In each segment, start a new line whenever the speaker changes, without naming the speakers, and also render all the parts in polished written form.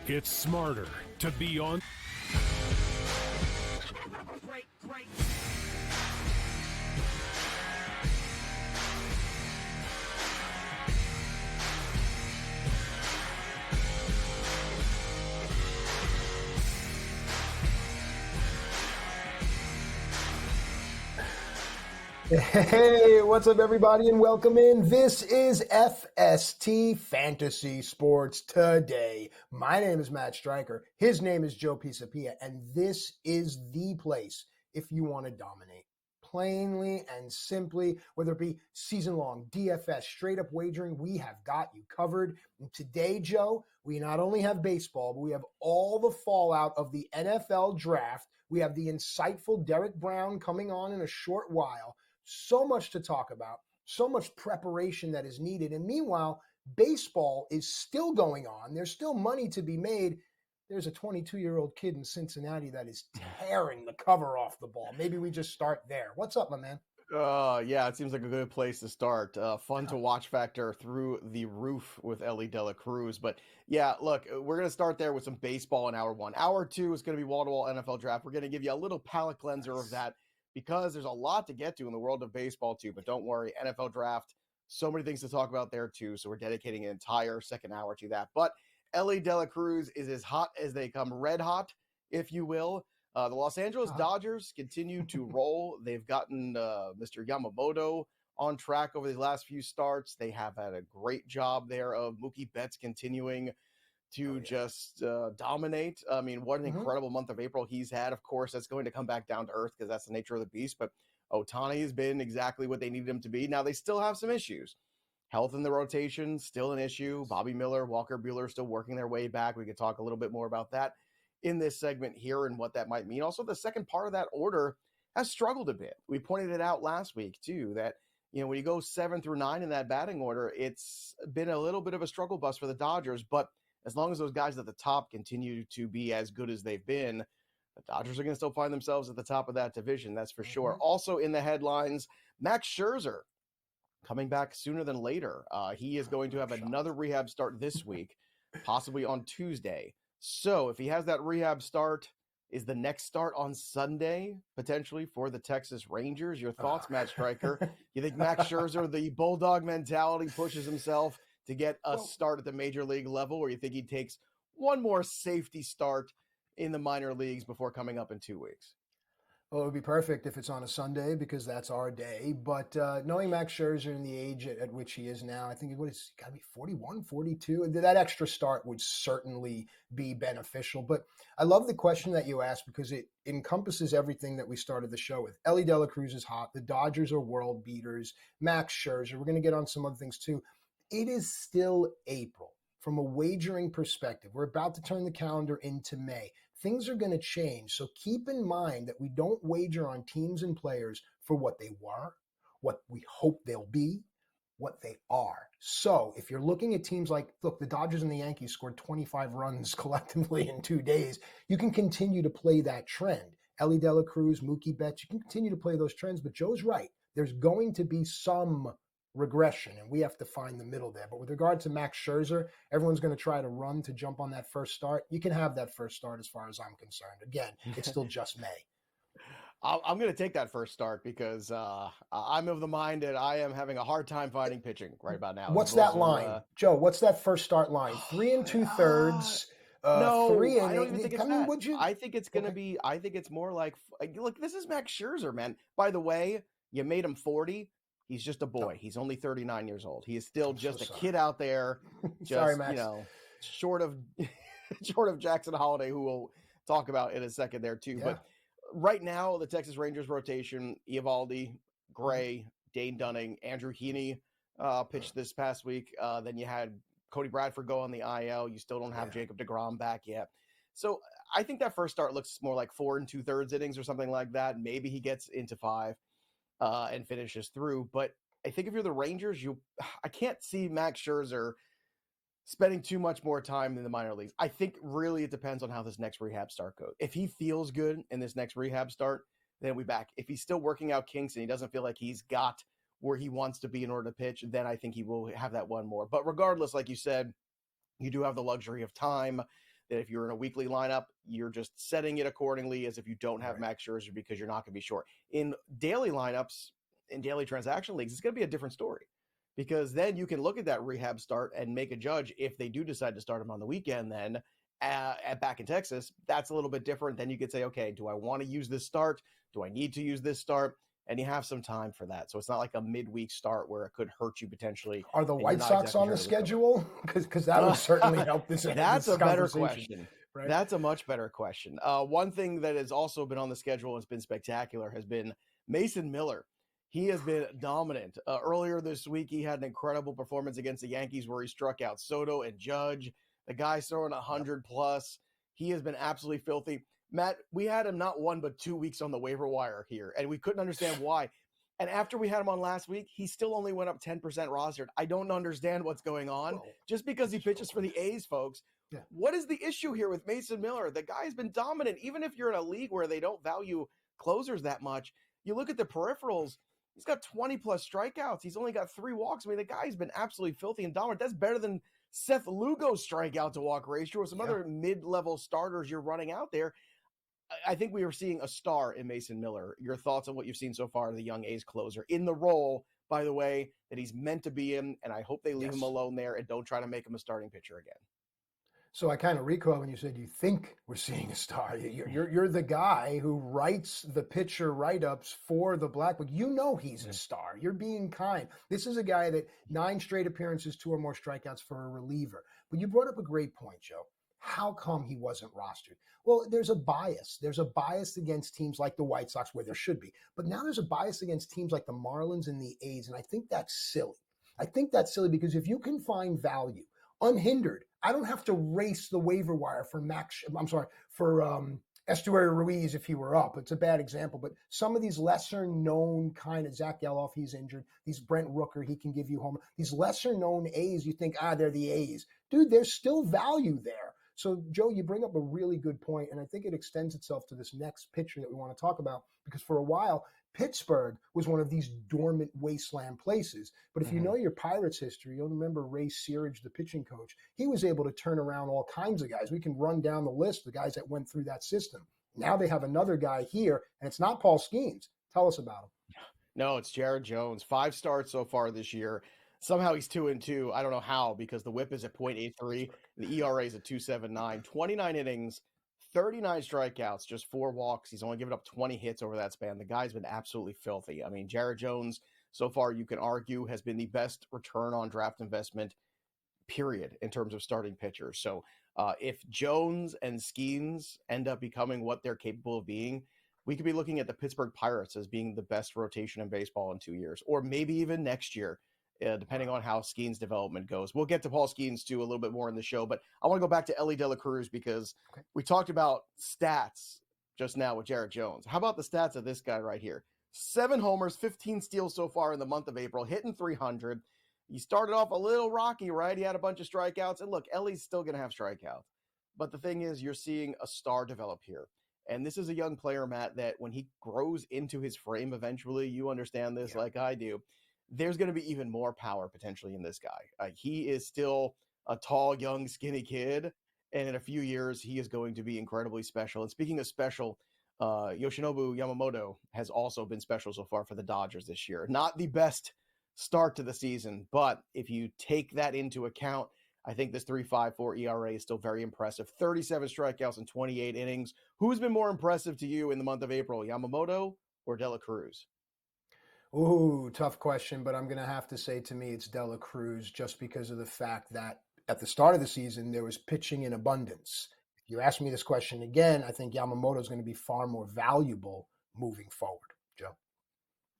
It's smarter to be on.
Great.
Hey, what's up, everybody, and welcome in. This is FST Fantasy Sports Today. My name is Matt Striker. His name is Joe Pisapia, and this is the place if you want to dominate. Plainly and simply, whether it be season-long, DFS, straight-up wagering, we have got you covered. And today, Joe, we not only have baseball, but we have all the fallout of the NFL draft. We have the insightful Derek Brown coming on in a short while. So much to talk about, so much preparation that is needed. And meanwhile, baseball is still going on. There's still money to be made. There's a 22-year-old kid in Cincinnati that is tearing the cover off the ball. Maybe we just start there. What's up, my man?
Yeah, it seems like a good place to start. Fun to watch factor through the roof with Ellie De La Cruz. But yeah, look, we're going to start there with some baseball in hour one. Hour two is going to be wall-to-wall NFL draft. We're going to give you a little palate cleanser of that, because there's a lot to get to in the world of baseball too. But don't worry, NFL draft, so many things to talk about there too. So we're dedicating an entire second hour to that. But Ellie De La Cruz is as hot as they come, red hot, if you will. The Los Angeles Dodgers continue to roll. They've gotten Mr. Yamamoto on track over the last few starts. They have had a great job there of Mookie Betts continuing to just dominate. I mean, what an incredible month of April he's had. Of course, that's going to come back down to earth because that's the nature of the beast. But Ohtani has been exactly what they needed him to be. Now, they still have some issues. Health in the rotation, still an issue. Bobby Miller, Walker Buehler still working their way back. We could talk a little bit more about that in this segment here and what that might mean. Also, the second part of that order has struggled a bit. We pointed it out last week, too, that when you go 7 through 9 in that batting order, it's been a little bit of a struggle bus for the Dodgers. But as long as those guys at the top continue to be as good as they've been, the Dodgers are going to still find themselves at the top of that division, that's for sure. Also in the headlines, Max Scherzer coming back sooner than later. He is going to have another rehab start this week, possibly on Tuesday. So if he has that rehab start, is the next start on Sunday, potentially, for the Texas Rangers? Your thoughts, Matt Striker? You think Max Scherzer, the Bulldog mentality, pushes himself to get a start at the major league level, or you think he takes one more safety start in the minor leagues before coming up in 2 weeks?
Well, it would be perfect if it's on a Sunday because that's our day. But knowing Max Scherzer and the age at which he is now, I think it's got to be 41, 42. That extra start would certainly be beneficial. But I love the question that you asked because it encompasses everything that we started the show with. Ellie De La Cruz is hot. The Dodgers are world beaters. Max Scherzer. We're going to get on some other things too. It is still April. From a wagering perspective, we're about to turn the calendar into May. Things are going to change. So keep in mind that we don't wager on teams and players for what they were, what we hope they'll be, what they are. So if you're looking at teams like, look, the Dodgers and the Yankees scored 25 runs collectively in 2 days, you can continue to play that trend. Ellie De La Cruz, Mookie Betts, you can continue to play those trends. But Joe's right. There's going to be some regression, and we have to find the middle there. But with regard to Max Scherzer, everyone's going to try to run to jump on that first start. You can have that first start as far as I'm concerned. Again, it's still just May.
I'm going to take that first start because I'm of the mind that I am having a hard time finding pitching right about now.
What's that line? Joe, what's that first start line? 3 2/3.
No,
3
I don't even think it's that.
Would you?
I think it's going to be, I think it's more like, look, this is Max Scherzer, man. By the way, you made him 40. He's just a boy. He's only 39 years old. He is still just a kid out there. Just,
sorry, Max.
Short of Jackson Holiday, who we'll talk about in a second there too. Yeah. But right now, the Texas Rangers rotation, Eovaldi, Gray, Dane Dunning, Andrew Heaney pitched this past week. Then you had Cody Bradford go on the IL. You still don't have Jacob deGrom back yet. So I think that first start looks more like 4 2/3 innings or something like that. Maybe he gets into 5. And finishes through. But I think if you're the Rangers, I can't see Max Scherzer spending too much more time in the minor leagues. I think really it depends on how this next rehab start goes. If he feels good in this next rehab start, then he'll be back. If he's still working out kinks and he doesn't feel like he's got where he wants to be in order to pitch, then I think he will have that one more. But regardless, like you said, you do have the luxury of time. that if you're in a weekly lineup, you're just setting it accordingly as if you don't have
Right.
Max Scherzer because you're not going to be short. In daily lineups, in daily transaction leagues, it's going to be a different story, because then you can look at that rehab start and make a judge if they do decide to start him on the weekend. Then back in Texas, that's a little bit different. Then you could say, okay, do I want to use this start? Do I need to use this start? And you have some time for that. So it's not like a midweek start where it could hurt you potentially.
Are the
and you're
White
not
Sox
exactly
on
sure
the
to recover.
schedule? Because that would certainly help this.
That's
this
a better
conversation,
question.
right?
That's a much better question. One thing that has also been on the schedule and has been spectacular has been Mason Miller. He has been dominant. Earlier this week, he had an incredible performance against the Yankees where he struck out Soto and Judge. The guy's throwing 100 plus. He has been absolutely filthy. Matt, we had him not 1 but 2 weeks on the waiver wire here, and we couldn't understand why. And after we had him on last week, he still only went up 10% rostered. I don't understand what's going on. Just because he pitches for the A's, folks.
Yeah.
What is the issue here with Mason Miller? The guy's been dominant. Even if you're in a league where they don't value closers that much, you look at the peripherals, he's got 20 plus strikeouts. He's only got 3 walks. I mean, the guy's been absolutely filthy and dominant. That's better than Seth Lugo's strikeout to walk ratio or some other mid-level starters you're running out there. I think we are seeing a star in Mason Miller. Your thoughts on what you've seen so far of the young A's closer in the role, by the way, that he's meant to be in, and I hope they leave him alone there and don't try to make him a starting pitcher again.
So I kind of recoil when you said you think we're seeing a star. You're the guy who writes the pitcher write-ups for the Black Book. You know he's a star. You're being kind. This is a guy that 9 straight appearances, 2 or more strikeouts for a reliever. But you brought up a great point, Joe. How come he wasn't rostered? Well, there's a bias. There's a bias against teams like the White Sox, where there should be. But now there's a bias against teams like the Marlins and the A's, and I think that's silly. I think that's silly because if you can find value unhindered, I don't have to race the waiver wire for Estuary Ruiz if he were up. It's a bad example, but some of these lesser known kind of Zach Geloff, he's injured. These Brent Rooker, he can give you home. These lesser known A's, you think, they're the A's. Dude, there's still value there. So, Joe, you bring up a really good point, and I think it extends itself to this next pitcher that we want to talk about, because for a while, Pittsburgh was one of these dormant wasteland places. But if you know your Pirates history, you'll remember Ray Searage, the pitching coach. He was able to turn around all kinds of guys. We can run down the list, the guys that went through that system. Now they have another guy here, and it's not Paul Skeens. Tell us about him.
No, it's Jared Jones. 5 starts so far this year. Somehow he's 2-2. I don't know how, because the whip is at 0.83. The ERA is at 2.79. 29 innings, 39 strikeouts, just 4 walks. He's only given up 20 hits over that span. The guy's been absolutely filthy. I mean, Jared Jones, so far you can argue, has been the best return on draft investment, period, in terms of starting pitchers. So if Jones and Skeens end up becoming what they're capable of being, we could be looking at the Pittsburgh Pirates as being the best rotation in baseball in 2 years, or maybe even next year. Depending on how Skeens' development goes. We'll get to Paul Skeens, too, a little bit more in the show, but I want to go back to Elly De La Cruz because we talked about stats just now with Jared Jones. How about the stats of this guy right here? 7 homers, 15 steals so far in the month of April, hitting 300. He started off a little rocky, right? He had a bunch of strikeouts, and look, Ellie's still going to have strikeouts. But the thing is, you're seeing a star develop here. And this is a young player, Matt, that when he grows into his frame eventually, you understand this like I do, there's going to be even more power potentially in this guy. He is still a tall, young, skinny kid, and in a few years, he is going to be incredibly special. And speaking of special, Yoshinobu Yamamoto has also been special so far for the Dodgers this year. Not the best start to the season, but if you take that into account, I think this 3.54 ERA is still very impressive. 37 strikeouts in 28 innings. Who's been more impressive to you in the month of April, Yamamoto or De La Cruz?
Ooh, tough question, but I'm going to have to say, to me, it's De La Cruz, just because of the fact that at the start of the season, there was pitching in abundance. If you ask me this question again, I think Yamamoto is going to be far more valuable moving forward. Joe?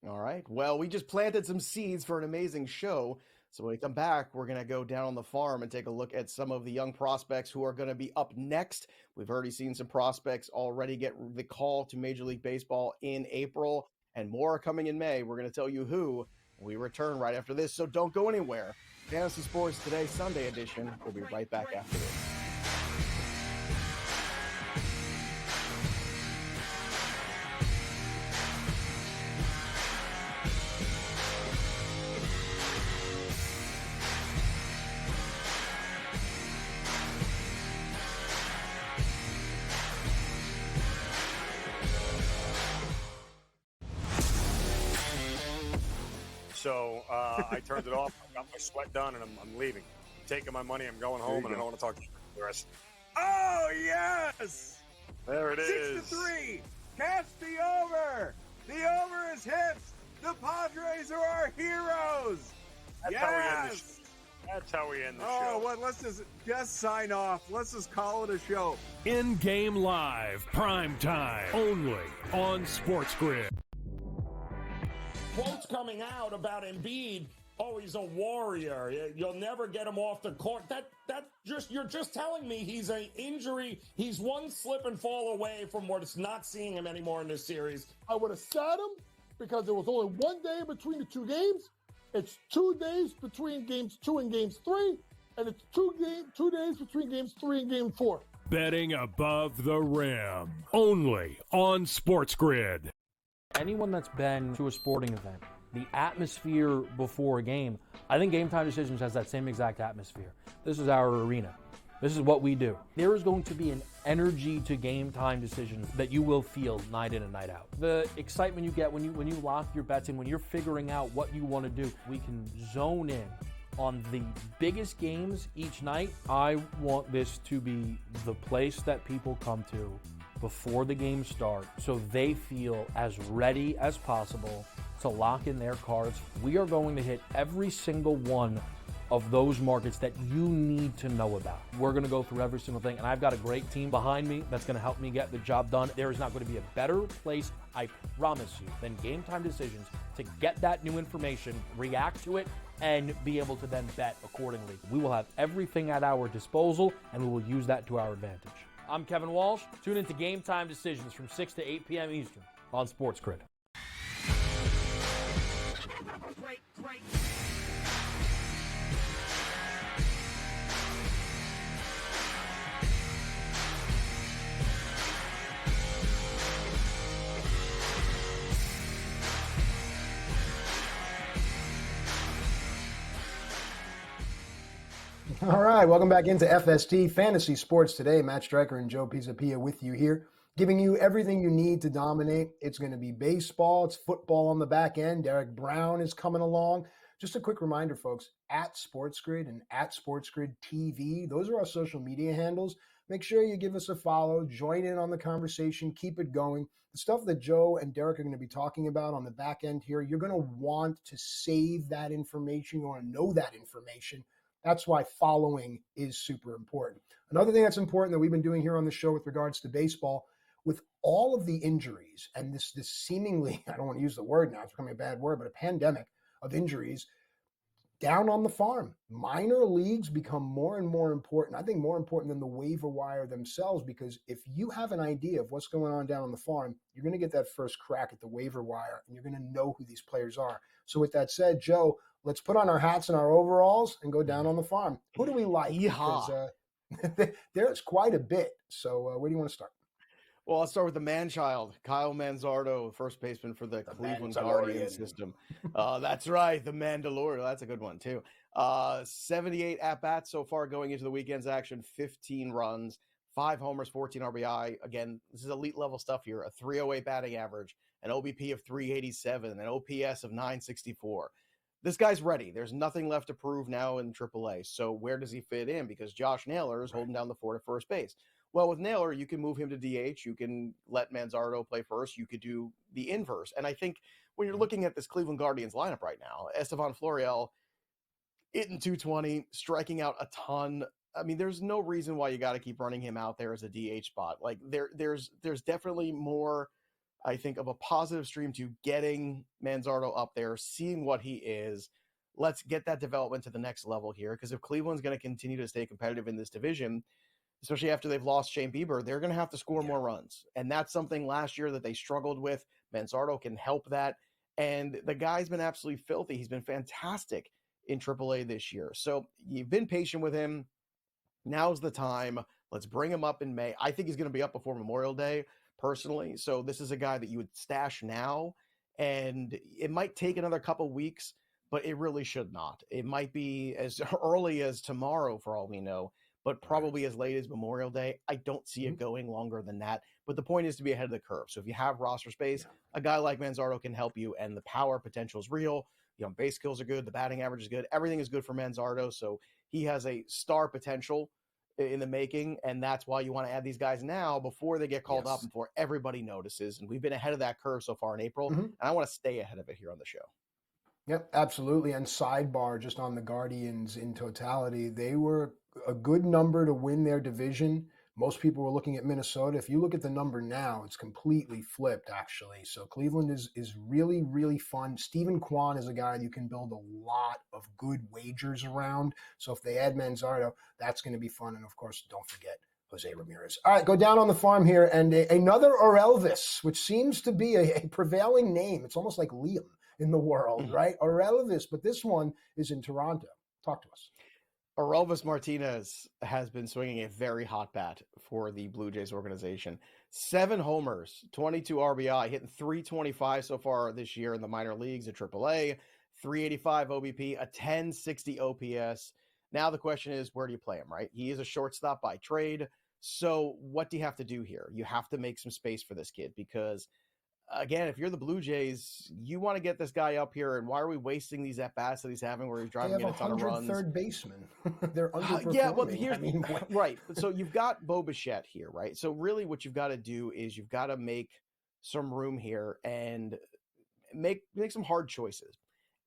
All right. Well, we just planted some seeds for an amazing show. So when we come back, we're going to go down on the farm and take a look at some of the young prospects who are going to be up next. We've already seen some prospects already get the call to Major League Baseball in April. And more are coming in May. We're going to tell you who. We return right after this, so don't go anywhere. Fantasy Sports Today, Sunday edition. We'll be right back after this.
So I turned it off. I got my sweat done, and I'm leaving. I'm taking my money. I'm going home, and I don't want to talk to you for the rest.
Oh, yes!
There it is.
6-3. Catch the over. The over is hit. The Padres are our heroes.
That's how we end the show. That's how we end the show.
Oh, what? Let's just sign off. Let's just call it a show.
In-game live, prime time, only on SportsGrid.
Quotes coming out about Embiid. Oh, he's a warrior. You'll never get him off the court. You're just telling me he's an injury. He's one slip and fall away from what's not seeing him anymore in this series.
I would have sat him because there was only 1 day between the two games. It's 2 days between games 2 and games 3, and it's 2 days between games 3 and game 4.
Betting above the rim, only on SportsGrid.
Anyone that's been to a sporting event, the atmosphere before a game, I think Game Time Decisions has that same exact atmosphere. This is our arena. This is what we do. There is going to be an energy to Game Time Decisions that you will feel night in and night out. The excitement you get when you lock your bets in, when you're figuring out what you want to do, we can zone in on the biggest games each night. I want this to be the place that people come to before the games start so they feel as ready as possible to lock in their cards. We are going to hit every single one of those markets that you need to know about. We're going to go through every single thing, and I've got a great team behind me that's going to help me get the job done. There is not going to be a better place, I promise you, than Game Time Decisions to get that new information, react to it, and be able to then bet accordingly. We will have everything at our disposal, and we will use that to our advantage. I'm Kevin Walsh. Tune into Game Time Decisions from 6 to 8 p.m. Eastern on SportsGrid.
Great.
All right, welcome back into FST Fantasy Sports Today. Matt Striker and Joe Pisapia with you here, giving you everything you need to dominate. It's going to be baseball. It's football on the back end. Derek Brown is coming along. Just a quick reminder, folks, at SportsGrid and at SportsGrid TV, those are our social media handles. Make sure you give us a follow, join in on the conversation, keep it going. The stuff that Joe and Derek are going to be talking about on the back end here, you're going to want to save that information. You want to know that information. That's why following is super important. Another thing that's important that we've been doing here on the show with regards to baseball, with all of the injuries and this seemingly, I don't want to use the word now, it's becoming a bad word, but a pandemic of injuries down on the farm. Minor leagues become more and more important. I think more important than the waiver wire themselves, because if you have an idea of what's going on down on the farm, you're going to get that first crack at the waiver wire and you're going to know who these players are. So with that said, Joe, let's put on our hats and our overalls and go down on the farm. Who do we like?
Yeehaw.
Because there's quite a bit. So where do you want to start?
Well, let's start with the man-child, Kyle Manzardo, first baseman for the Cleveland Guardians system. That's right, the Mandalorian. That's a good one, too. 78 at-bats so far going into the weekend's action, 15 runs, 5 homers, 14 RBI. Again, this is elite-level stuff here. A 308 batting average, an OBP of 387, an OPS of 964. This guy's ready. There's nothing left to prove now in AAA. So where does he fit in? Because Josh Naylor is holding down the fort at first base. Well, with Naylor, you can move him to DH. You can let Manzardo play first. You could do the inverse. And I think when you're looking at this Cleveland Guardians lineup right now, Estevan Florial hitting 220, striking out a ton. I mean, there's no reason why you got to keep running him out there as a DH spot. Like there's definitely more, I think, of a positive stream to getting Manzardo up there, seeing what he is. Let's get that development to the next level here, because if Cleveland's going to continue to stay competitive in this division, especially after they've lost Shane Bieber, they're going to have to score more runs. And that's something last year that they struggled with. Manzardo can help that. And the guy's been absolutely filthy. He's been fantastic in AAA this year. So you've been patient with him. Now's the time. Let's bring him up in May. I think he's going to be up before Memorial Day, personally. So this is a guy that you would stash now. And it might take another couple weeks, but it really should not. It might be as early as tomorrow, for all we know, but probably as late as Memorial Day. I don't see it going longer than that. But the point is to be ahead of the curve. So if you have roster space, a guy like Manzardo can help you, and the power potential is real. The base skills are good. The batting average is good. Everything is good for Manzardo. So he has a star potential in the making, and that's why you want to add these guys now before they get called up and before everybody notices. And we've been ahead of that curve so far in April, and I want to stay ahead of it here on the show.
Yep, absolutely. And sidebar, just on the Guardians in totality, they were a good number to win their division. Most people were looking at Minnesota. If you look at the number now, it's completely flipped, actually. So Cleveland is really, really fun. Stephen Kwan is a guy you can build a lot of good wagers around. So if they add Manzardo, that's going to be fun. And, of course, don't forget Jose Ramirez. All right, go down on the farm here. And another Orelvis, which seems to be a prevailing name. It's almost like Liam in the world, right? Orelvis, but this one is in Toronto. Talk to us.
Orelvis Martinez has been swinging a very hot bat for the Blue Jays organization. 7 homers, 22 RBI, hitting .325 so far this year in the minor leagues at AAA, 385 OBP, a 1060 OPS. Now the question is, where do you play him, right? He is a shortstop by trade. So what do you have to do here? You have to make some space for this kid because, again, if you're the Blue Jays, you want to get this guy up here, and why are we wasting these at-bats that he's having where he's driving in a ton of runs?
Third baseman. They're underperforming.
Yeah, well, here's right. So you've got Bo Bichette here, right? So really what you've got to do is you've got to make some room here and make some hard choices.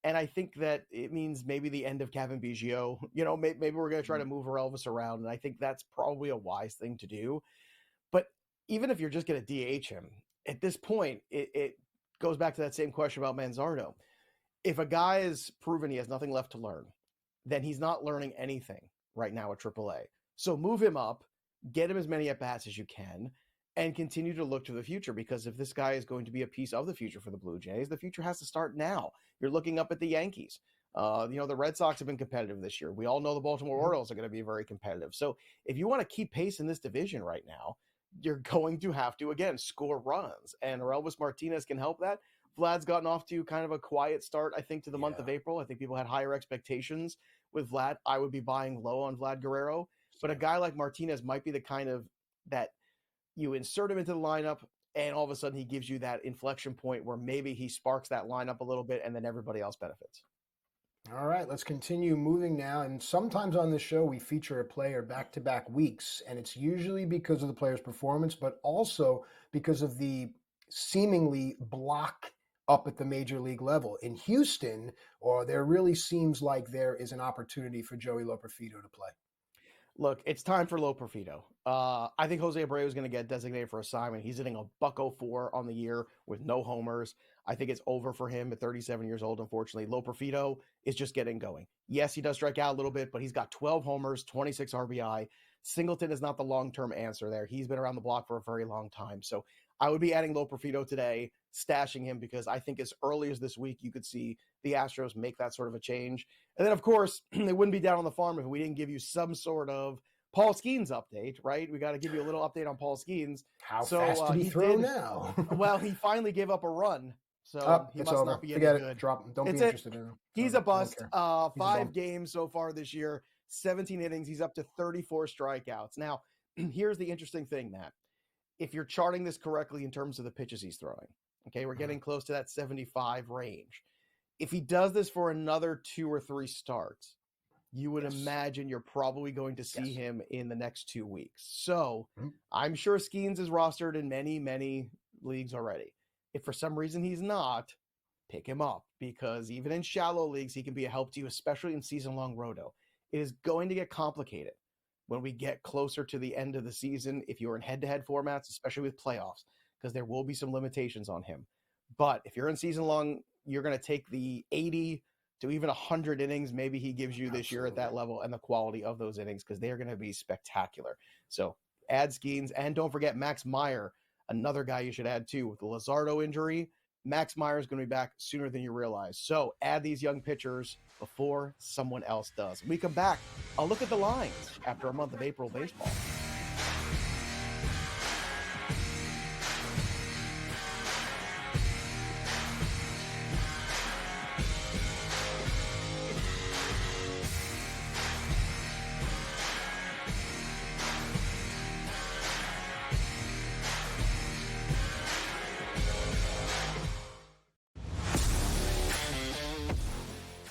And I think that it means maybe the end of Kevin Biggio. You know, maybe we're going to try to move Elvis around, and I think that's probably a wise thing to do. But even if you're just going to DH him, at this point, it goes back to that same question about Manzardo. If a guy is proven he has nothing left to learn, then he's not learning anything right now at AAA. So move him up, get him as many at-bats as you can, and continue to look to the future, because if this guy is going to be a piece of the future for the Blue Jays, the future has to start now. You're looking up at the Yankees. The Red Sox have been competitive this year. We all know the Baltimore Orioles are going to be very competitive. So if you want to keep pace in this division right now, you're going to have to, again, score runs. And Orelvis Martinez can help that. Vlad's gotten off to kind of a quiet start, I think, to the month of April. I think people had higher expectations with Vlad. I would be buying low on Vlad Guerrero. But a guy like Martinez might be the kind of that you insert him into the lineup, and all of a sudden he gives you that inflection point where maybe he sparks that lineup a little bit, and then everybody else benefits.
All right, let's continue moving now. And sometimes on the show, we feature a player back-to-back weeks, and it's usually because of the player's performance, but also because of the seemingly block up at the major league level. In Houston, there really seems like there is an opportunity for Joey Loperfido to play.
Look, it's time for Loperfido. I think Jose Abreu is going to get designated for assignment. He's hitting a .04 on the year with no homers. I think it's over for him at 37 years old, unfortunately. Loperfido is just getting going. Yes, he does strike out a little bit, but he's got 12 homers, 26 RBI. Singleton is not the long-term answer there. He's been around the block for a very long time. So I would be adding Loperfido today, stashing him, because I think as early as this week, you could see the Astros make that sort of a change. And then, of course, they wouldn't be down on the farm if we didn't give you some sort of Paul Skeens update, right? We got to give you a little update on Paul Skeens.
How fast did he throw now?
Well, he finally gave up a run. So he must
over.
not be
Forget
any good.
Drop him. Don't be interested in him.
He's a bust. 5 games so far this year, 17 innings. He's up to 34 strikeouts. Now, here's the interesting thing, Matt. If you're charting this correctly in terms of the pitches he's throwing, okay, we're getting close to that 75 range. If he does this for another 2 or 3 starts, you would imagine you're probably going to see him in the next 2 weeks. So I'm sure Skeens is rostered in many, many leagues already. If for some reason he's not, pick him up, because even in shallow leagues, he can be a help to you, especially in season-long roto. It is going to get complicated when we get closer to the end of the season, if you're in head-to-head formats, especially with playoffs, because there will be some limitations on him. But if you're in season-long, you're going to take the 80 to even 100 innings maybe he gives you this year at that level, and the quality of those innings, because they are going to be spectacular. So add Skeens, and don't forget Max Meyer, another guy you should add too. With the Luzardo injury, Max Meyer is going to be back sooner than you realize. So add these young pitchers before someone else does. When we come back, I'll look at the lines after a month of April baseball.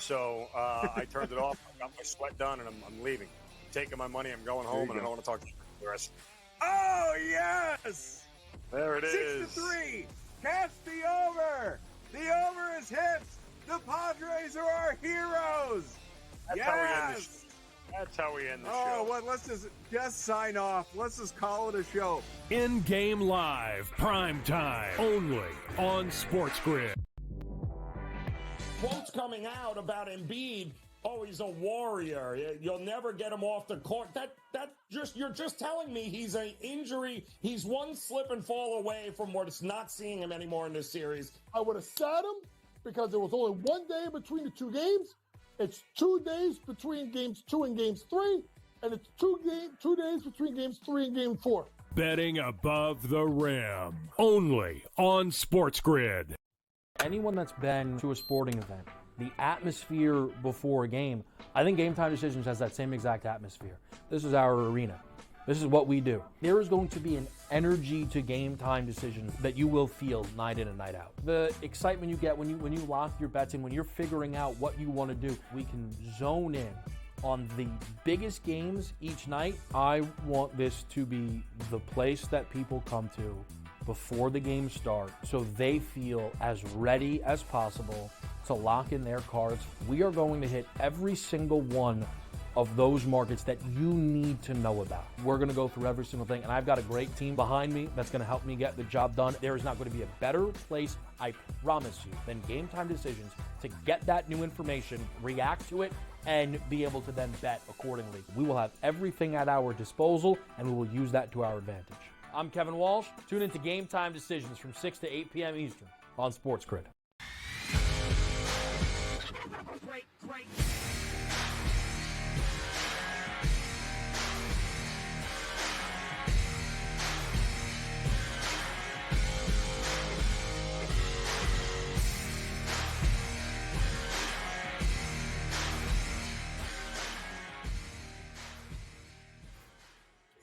So I turned it off. I got my sweat done, and I'm leaving. Taking my money. I'm going home, and I don't want to talk to you the rest.
Oh, yes!
There it is.
6-3. Catch the over. The over is hit. The Padres are our heroes.
That's how we end the show. That's how we end the show.
Oh, what? Let's just sign off. Let's just call it a show.
In-game live, prime time, only on SportsGrid.
Quotes coming out about Embiid. Oh, he's a warrior. You'll never get him off the court. You're just telling me he's an injury. He's one slip and fall away from not seeing him anymore in this series.
I would have sat him because there was only 1 day between the two games. It's 2 days between games 2 and games 3, and it's 2 days between games 3 and game 4.
Betting above the rim, only on SportsGrid.
Anyone that's been to a sporting event, the atmosphere before a game, I think Game Time Decisions has that same exact atmosphere. This is our arena. This is what we do. There is going to be an energy to Game Time Decisions that you will feel night in and night out. The excitement you get when you lock your bets in, when you're figuring out what you want to do, we can zone in on the biggest games each night. I want this to be the place that people come to before the games start so they feel as ready as possible to lock in their cards. We are going to hit every single one of those markets that you need to know about. We're going to go through every single thing, and I've got a great team behind me that's going to help me get the job done. There is not going to be a better place, I promise you, than Game Time Decisions to get that new information, react to it, and be able to then bet accordingly. We will have everything at our disposal, and we will use that to our advantage. I'm Kevin Walsh. Tune into Game Time Decisions from 6 to 8 p.m. Eastern on SportsGrid.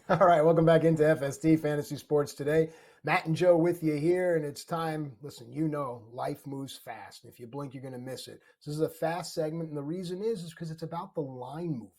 All right, welcome back into FST Fantasy Sports Today. Matt and Joe with you here, and it's time. Listen, you know, life moves fast. If you blink, you're going to miss it. So this is a fast segment, and the reason is because it's about the line movement.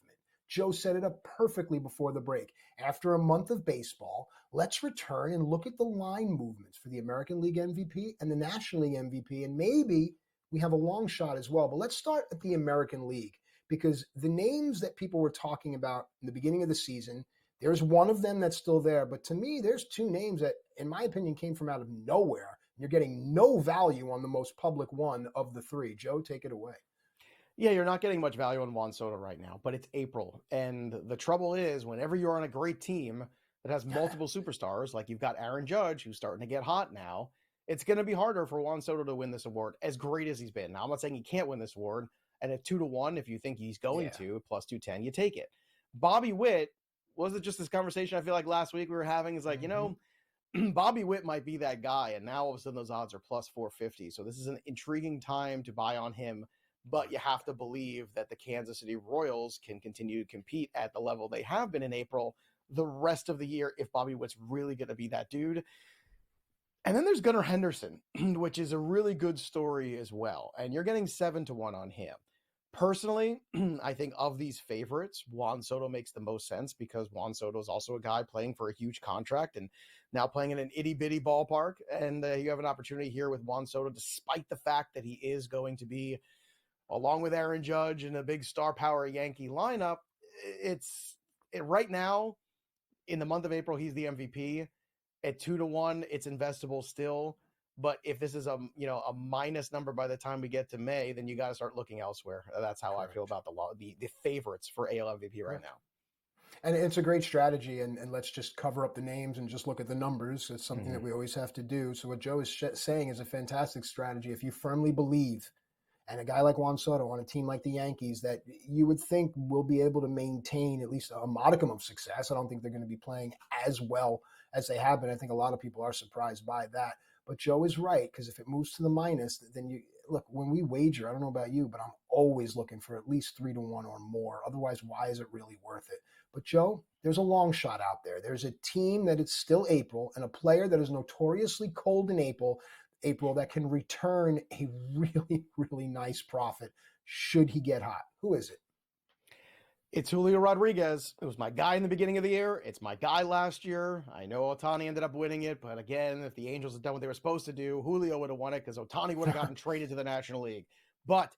Joe set it up perfectly before the break. After a month of baseball, let's return and look at the line movements for the American League MVP and the National League MVP, and maybe we have a long shot as well. But let's start at the American League, because the names that people were talking about in the beginning of the season, there's one of them that's still there. But to me, there's two names that, in my opinion, came from out of nowhere. You're getting no value on the most public one of the three. Joe, take it away.
Yeah, you're not getting much value on Juan Soto right now, but it's April. And the trouble is, whenever you're on a great team that has multiple superstars, like you've got Aaron Judge, who's starting to get hot now, it's going to be harder for Juan Soto to win this award, as great as he's been. Now, I'm not saying he can't win this award. And at 2-1, if you think he's going to, plus 210, you take it. Bobby Witt, was it just this conversation I feel like last week we were having? Is like, you know, Bobby Witt might be that guy. And now all of a sudden those odds are plus 450. So this is an intriguing time to buy on him. But you have to believe that the Kansas City Royals can continue to compete at the level they have been in April the rest of the year if Bobby Witt's really going to be that dude. And then there's Gunnar Henderson, which is a really good story as well. And you're getting 7-1 on him. Personally, I think of these favorites, Juan Soto makes the most sense because Juan Soto is also a guy playing for a huge contract and now playing in an itty-bitty ballpark. And you have an opportunity here with Juan Soto, despite the fact that he is going to be, along with Aaron Judge in a big star power Yankee lineup. Right now, in the month of April, he's the MVP. At 2-1, it's investable still. But if this is a minus number by the time we get to May, then you got to start looking elsewhere. That's how I feel about the favorites for AL MVP right now.
And it's a great strategy. And let's just cover up the names and just look at the numbers. It's something that we always have to do. So what Joe is saying is a fantastic strategy. If you firmly believe, and a guy like Juan Soto on a team like the Yankees that you would think will be able to maintain at least a modicum of success. I don't think they're going to be playing as well as they have been. I think a lot of people are surprised by that. But Joe is right, because if it moves to the minus, then when we wager, I don't know about you, but I'm always looking for at least 3-1 or more. Otherwise, why is it really worth it? But Joe, there's a long shot out there. There's a team that it's still April and a player that is notoriously cold in April that can return a really, really nice profit should he get hot? Who is it?
It's Julio Rodriguez. It was my guy in the beginning of the year. It's my guy last year. I know Ohtani ended up winning it, but again, if the Angels had done what they were supposed to do, Julio would have won it because Ohtani would have gotten traded to the National League. But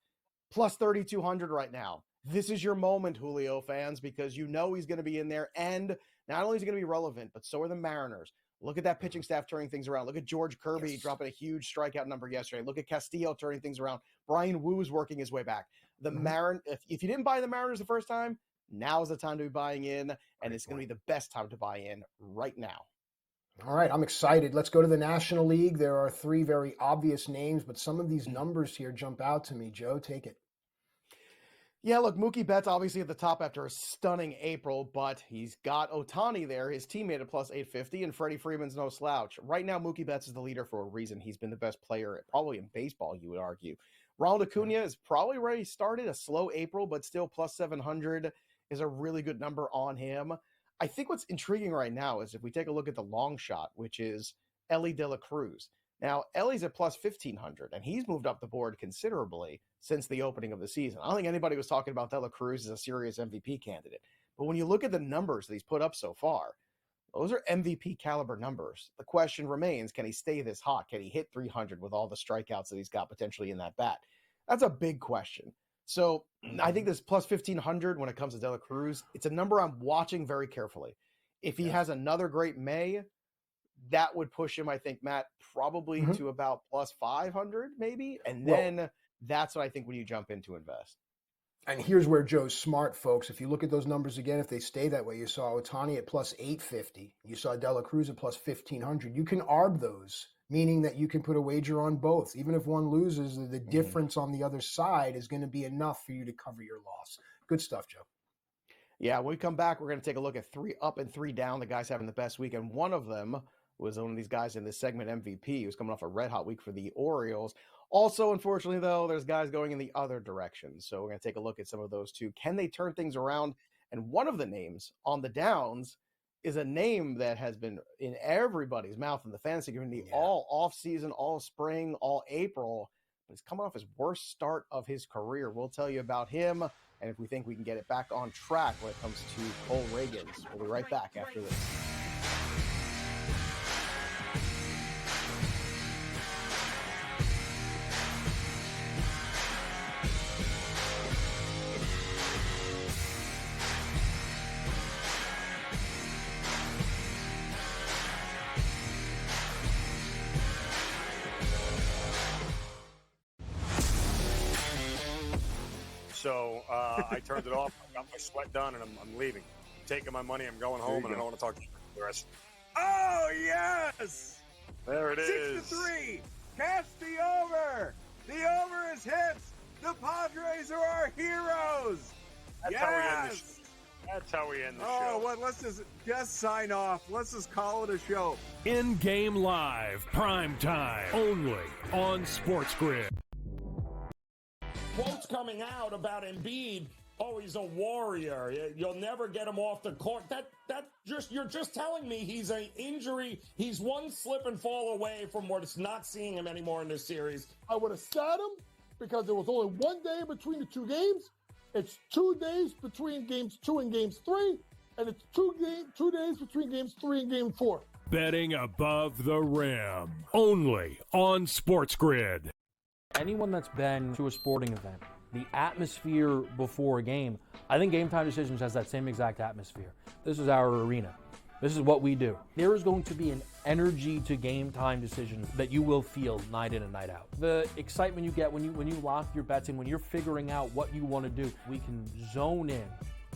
plus 3,200 right now. This is your moment, Julio fans, because you know he's going to be in there. And not only is he going to be relevant, but so are the Mariners. Look at that pitching staff turning things around. Look at George Kirby dropping a huge strikeout number yesterday. Look at Castillo turning things around. Brian Woo's working his way back. The if you didn't buy the Mariners the first time, now is the time to be buying in, and it's going to be the best time to buy in right now.
All right, I'm excited. Let's go to the National League. There are three very obvious names, but some of these numbers here jump out to me. Joe, take it.
Yeah, look, Mookie Betts obviously at the top after a stunning April, but he's got Ohtani there, his teammate at plus 850, and Freddie Freeman's no slouch. Right now, Mookie Betts is the leader for a reason. He's been the best player probably in baseball, you would argue. Ronald Acuna is probably already started a slow April, but still plus 700 is a really good number on him. I think what's intriguing right now is if we take a look at the long shot, which is Elly De La Cruz. Now, Ellie's at plus 1,500, and he's moved up the board considerably since the opening of the season. I don't think anybody was talking about De La Cruz as a serious MVP candidate. But when you look at the numbers that he's put up so far, those are MVP caliber numbers. The question remains, can he stay this hot? Can he hit 300 with all the strikeouts that he's got potentially in that bat? That's a big question. So I think this plus 1,500 when it comes to De La Cruz, it's a number I'm watching very carefully. If he has another great May, that would push him, I think, Matt, probably to about plus 500 maybe. And then that's what I think when you jump in to invest.
And here's where Joe's smart, folks. If you look at those numbers again, if they stay that way, you saw Ohtani at plus 850. You saw De La Cruz at plus 1,500. You can arb those, meaning that you can put a wager on both. Even if one loses, the difference on the other side is going to be enough for you to cover your loss. Good stuff, Joe.
Yeah, when we come back, we're going to take a look at 3 up and 3 down, the guys having the best week. And one of them was one of these guys in this segment, MVP, who's coming off a red-hot week for the Orioles. Also, unfortunately, though, there's guys going in the other direction. So we're going to take a look at some of those too. Can they turn things around? And one of the names on the downs is a name that has been in everybody's mouth in the fantasy community all off-season, all spring, all April. But he's coming off his worst start of his career. We'll tell you about him and if we think we can get it back on track when it comes to Cole Reagans. We'll be right back after this.
So I turned it off. I got my sweat done, and I'm leaving. I'm taking my money. I'm going home, and I don't want to talk to you for the rest.
Oh, yes!
There it is.
6-3. Catch the over. The over is hit. The Padres are our heroes.
That's how we end the show. That's how we end the show.
Oh, well, let's just sign off. Let's just call it a show.
In-game live, prime time, only on SportsGrid.
Quotes coming out about Embiid. Oh, he's a warrior. You'll never get him off the court. You're just telling me he's an injury. He's one slip and fall away from what's not seeing him anymore in this series.
I would have sat him because there was only one day between the two games. It's 2 days between games 2 and games 3, and it's 2 days between games 3 and game 4.
Betting above the rim, only on SportsGrid.
Anyone that's been to a sporting event, the atmosphere before a game, I think Game Time Decisions has that same exact atmosphere. This is our arena. This is what we do. There is going to be an energy to Game Time Decisions that you will feel night in and night out. The excitement you get when you lock your bets in, when you're figuring out what you want to do, we can zone in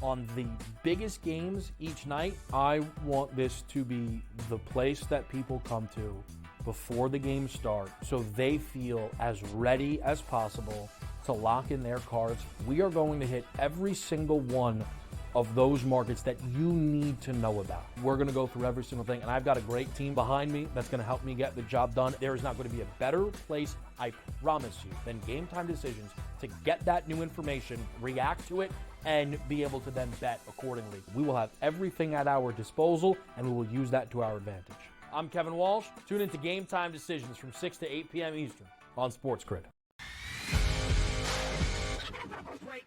on the biggest games each night. I want this to be the place that people come to before the games start so they feel as ready as possible to lock in their cards. We are going to hit every single one of those markets that you need to know about. We're going to go through every single thing, and I've got a great team behind me that's going to help me get the job done. There is not going to be a better place, I promise you, than Game Time Decisions to get that new information, react to it, and be able to then bet accordingly. We will have everything at our disposal, and we will use that to our advantage. I'm Kevin Walsh. Tune into Game Time Decisions from 6 to 8 p.m. Eastern on SportsGrid.
All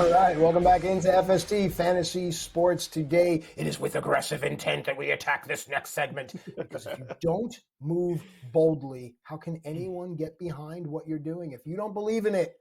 right, welcome back into FST Fantasy Sports Today. It is with aggressive intent that we attack this next segment because if you don't move boldly, how can anyone get behind what you're doing? If you don't believe in it,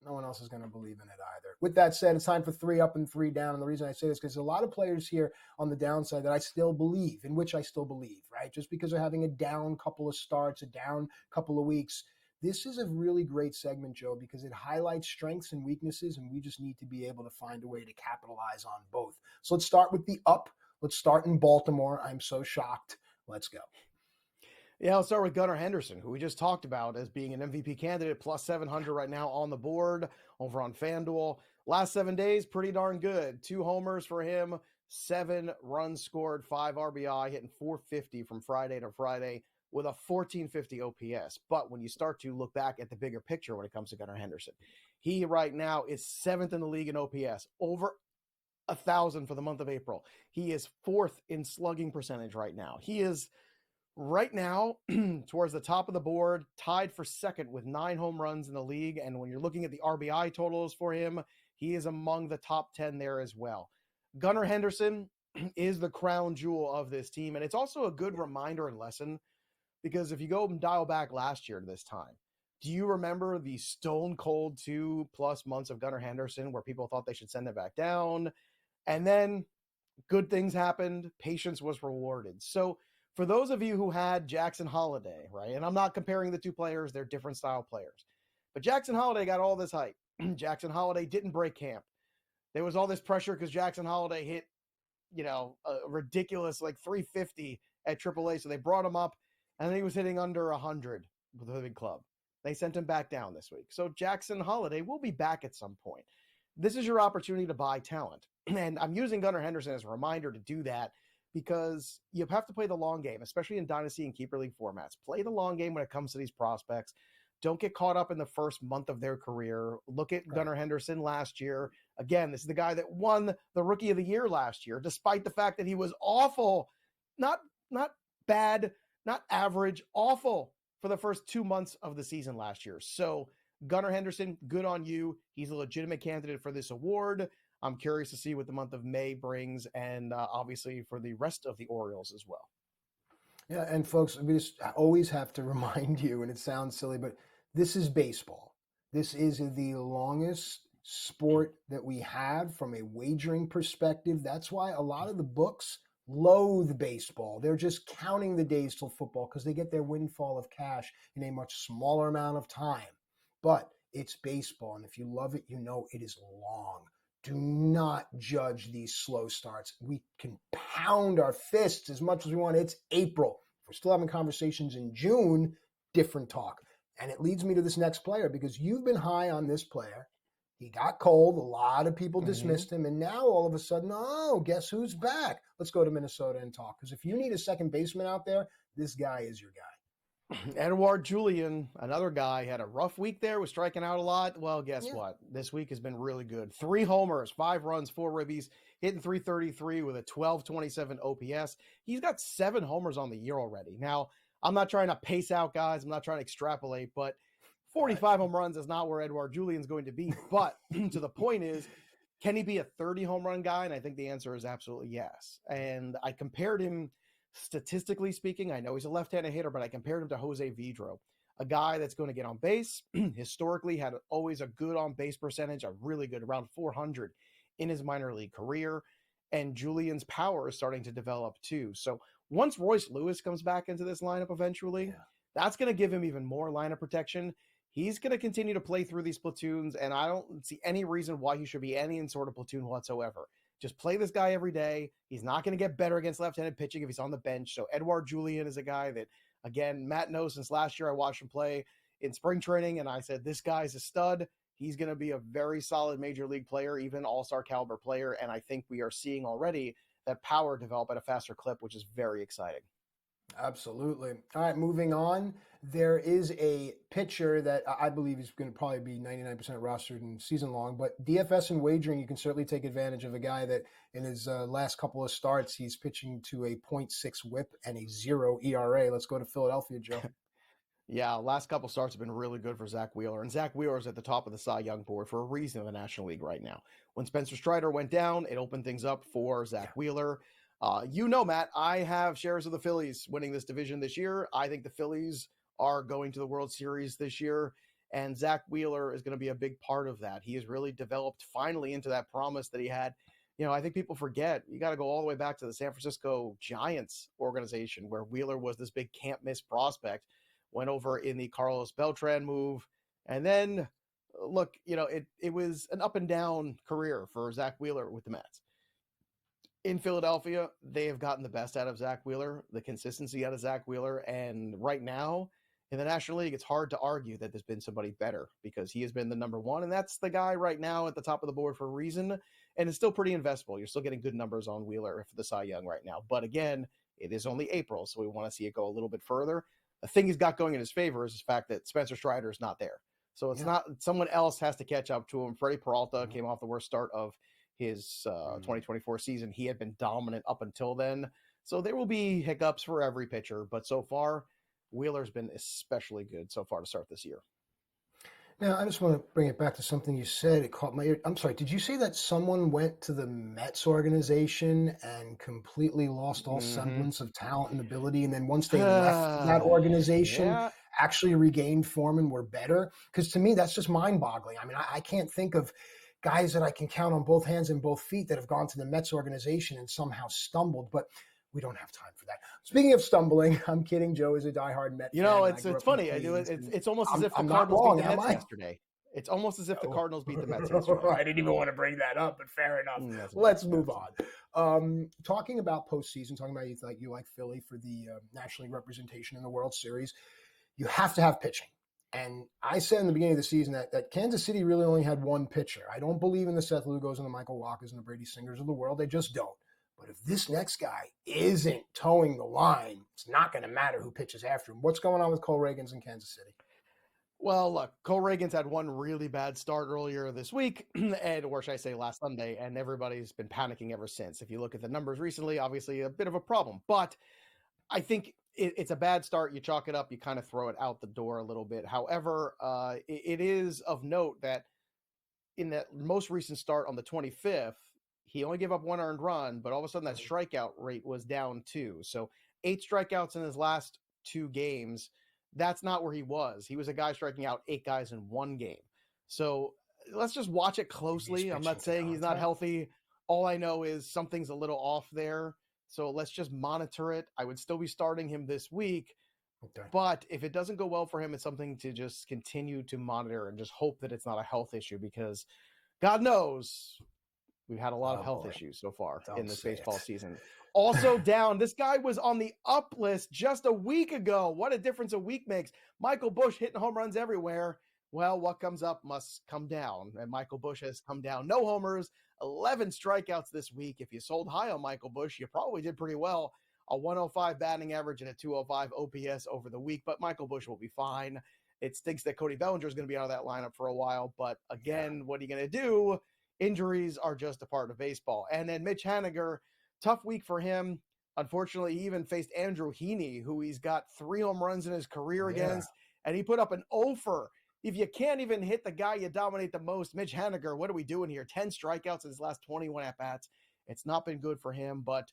no one else is going to believe in it either. With that said, it's time for 3 up and 3 down. And the reason I say this is because a lot of players here on the downside that I still believe, in which I still believe, right? Just because they're having a down couple of starts, a down couple of weeks. This is a really great segment, Joe, because it highlights strengths and weaknesses, and we just need to be able to find a way to capitalize on both. So let's start with the up. Let's start in Baltimore. I'm so shocked. Let's go.
Yeah, I'll start with Gunnar Henderson, who we just talked about as being an MVP candidate, plus 700 right now on the board over on FanDuel. Last 7 days, pretty darn good. 2 homers for him, 7 runs scored, 5 RBI, hitting 450 from Friday to Friday with a 1450 OPS. But when you start to look back at the bigger picture when it comes to Gunnar Henderson, he right now is 7th in the league in OPS, over 1,000 for the month of April. He is 4th in slugging percentage right now. He is right now towards the top of the board, tied for 2nd with 9 home runs in the league. And when you're looking at the RBI totals for him, he is among the top 10 there as well. Gunnar Henderson is the crown jewel of this team. And it's also a good reminder and lesson, because if you go and dial back last year to this time, do you remember the stone cold 2+ months of Gunnar Henderson where people thought they should send it back down? And then good things happened. Patience was rewarded. So for those of you who had Jackson Holiday, right, and I'm not comparing the 2 players, they're different style players, but Jackson Holiday got all this hype. Jackson Holiday didn't break camp. There was all this pressure because Jackson Holiday hit, a ridiculous like 350 at AAA. So they brought him up, and then he was hitting under 100 with the big club. They sent him back down this week. So Jackson Holiday will be back at some point. This is your opportunity to buy talent. And I'm using Gunnar Henderson as a reminder to do that, because you have to play the long game, especially in Dynasty and Keeper League formats. Play the long game when it comes to these prospects. Don't get caught up in the first month of their career. Look at Gunnar Henderson last year. Again, this is the guy that won the Rookie of the Year last year, despite the fact that he was awful. Not bad, not average, awful for the first 2 months of the season last year. So Gunnar Henderson, good on you. He's a legitimate candidate for this award. I'm curious to see what the month of May brings, and obviously for the rest of the Orioles as well.
Yeah, and folks, we just always have to remind you, and it sounds silly, but this is baseball. This is the longest sport that we have from a wagering perspective. That's why a lot of the books loathe baseball. They're just counting the days till football because they get their windfall of cash in a much smaller amount of time. But it's baseball, and if you love it, you know it is long. Do not judge these slow starts. We can pound our fists as much as we want. It's April. If we're still having conversations in June, different talk. And it leads me to this next player, because you've been high on this player. He got cold. A lot of people dismissed him. And now all of a sudden, oh, guess who's back? Let's go to Minnesota and talk. Because if you need a second baseman out there, this guy is your guy.
Edouard Julien, another guy, had a rough week there, was striking out a lot. Well, guess what? This week has been really good. 3 homers, 5 runs, 4 ribbies, hitting .333 with a 1227 OPS. He's got 7 homers on the year already. Now, I'm not trying to pace out guys. I'm not trying to extrapolate, but 45 home runs is not where Edouard Julien's going to be. But to the point is, can he be a 30 home run guy? And I think the answer is absolutely yes. And I compared him, statistically speaking, I know he's a left-handed hitter, but I compared him to Jose Vidro, a guy that's going to get on base. Historically had always a good on-base percentage, a really good, around 400 in his minor league career. And Julian's power is starting to develop too. So once Royce Lewis comes back into this lineup eventually, that's going to give him even more lineup protection. He's going to continue to play through these platoons, and I don't see any reason why he should be any sort of platoon whatsoever. Just play this guy every day. He's not going to get better against left-handed pitching if he's on the bench. So Edouard Julien is a guy that, again, Matt knows since last year I watched him play in spring training, and I said, this guy's a stud. He's going to be a very solid major league player, even all-star caliber player, and I think we are seeing already that power develop at a faster clip, which is very exciting.
Absolutely. All right, moving on. There is a pitcher that I believe is going to probably be 99% rostered in season long, but DFS and wagering, you can certainly take advantage of a guy that in his last couple of starts, he's pitching to a 0.6 whip and a 0 ERA. Let's go to Philadelphia, Joe.
Yeah, last couple starts have been really good for Zach Wheeler, and Zach Wheeler is at the top of the Cy Young board for a reason in the National League right now. When Spencer Strider went down, it opened things up for Zach Wheeler. Matt, I have shares of the Phillies winning this division this year. I think the Phillies are going to the World Series this year, and Zach Wheeler is going to be a big part of that. He has really developed finally into that promise that he had. I think people forget, you got to go all the way back to the San Francisco Giants organization where Wheeler was this big can't miss prospect, went over in the Carlos Beltran move. And then look, it was an up and down career for Zach Wheeler with the Mets. In Philadelphia, they have gotten the best out of Zach Wheeler, the consistency out of Zach Wheeler. And right now in the National League, it's hard to argue that there's been somebody better because he has been the number one. And that's the guy right now at the top of the board for a reason. And it's still pretty investable. You're still getting good numbers on Wheeler for the Cy Young right now. But again, it is only April, so we want to see it go a little bit further. The thing he's got going in his favor is the fact that Spencer Strider is not there. So it's not someone else has to catch up to him. Freddie Peralta came off the worst start of his 2024 season. He had been dominant up until then. So there will be hiccups for every pitcher. But so far, Wheeler's been especially good so far to start this year.
Now, I just want to bring it back to something you said. It caught my ear. I'm sorry, did you say that someone went to the Mets organization and completely lost all semblance of talent and ability, and then once they left that organization, actually regained form and were better? Because to me, that's just mind-boggling. I mean, I can't think of guys that I can count on both hands and both feet that have gone to the Mets organization and somehow stumbled, but we don't have time for that. Speaking of stumbling, I'm kidding. Joe is a diehard Met fan.
It's funny. It's almost as if the Cardinals beat the Mets yesterday. It's almost as if the Cardinals beat the Mets yesterday.
I didn't even want to bring that up, but fair enough. Let's move on. Talking about postseason, talking about you like Philly for the National League representation in the World Series, you have to have pitching. And I said in the beginning of the season that Kansas City really only had one pitcher. I don't believe in the Seth Lugos and the Michael Walkers and the Brady Singers of the world. They just don't. But if this next guy isn't towing the line, it's not going to matter who pitches after him. What's going on with Cole Reagans in Kansas City?
Well, look, Cole Reagans had one really bad start earlier this week, or should I say last Sunday, and everybody's been panicking ever since. If you look at the numbers recently, obviously a bit of a problem. But I think it's a bad start. You chalk it up, you kind of throw it out the door a little bit. However, it is of note that in that most recent start on the 25th, he only gave up one earned run, but all of a sudden that strikeout rate was down 2. So 8 strikeouts in his last 2 games. That's not where he was. He was a guy striking out 8 guys in 1 game. So let's just watch it closely. I'm not saying he's not healthy. All I know is something's a little off there. So let's just monitor it. I would still be starting him this week. Okay. But if it doesn't go well for him, it's something to just continue to monitor and just hope that it's not a health issue, because God knows we've had a lot of health issues so far in this baseball season. Also down, this guy was on the up list just a week ago. What a difference a week makes. Michael Busch hitting home runs everywhere. Well, what comes up must come down, and Michael Busch has come down. No homers, 11 strikeouts this week. If you sold high on Michael Busch, you probably did pretty well. A 105 batting average and a 205 OPS over the week, but Michael Busch will be fine. It stinks that Cody Bellinger is going to be out of that lineup for a while, but again, what are you going to do? Injuries are just a part of baseball. And then Mitch Haniger, tough week for him. Unfortunately, he even faced Andrew Heaney, who he's got 3 home runs in his career against, and he put up an 0-for. If you can't even hit the guy you dominate the most, Mitch Haniger, what are we doing here? 10 strikeouts in his last 21 at-bats. It's not been good for him, but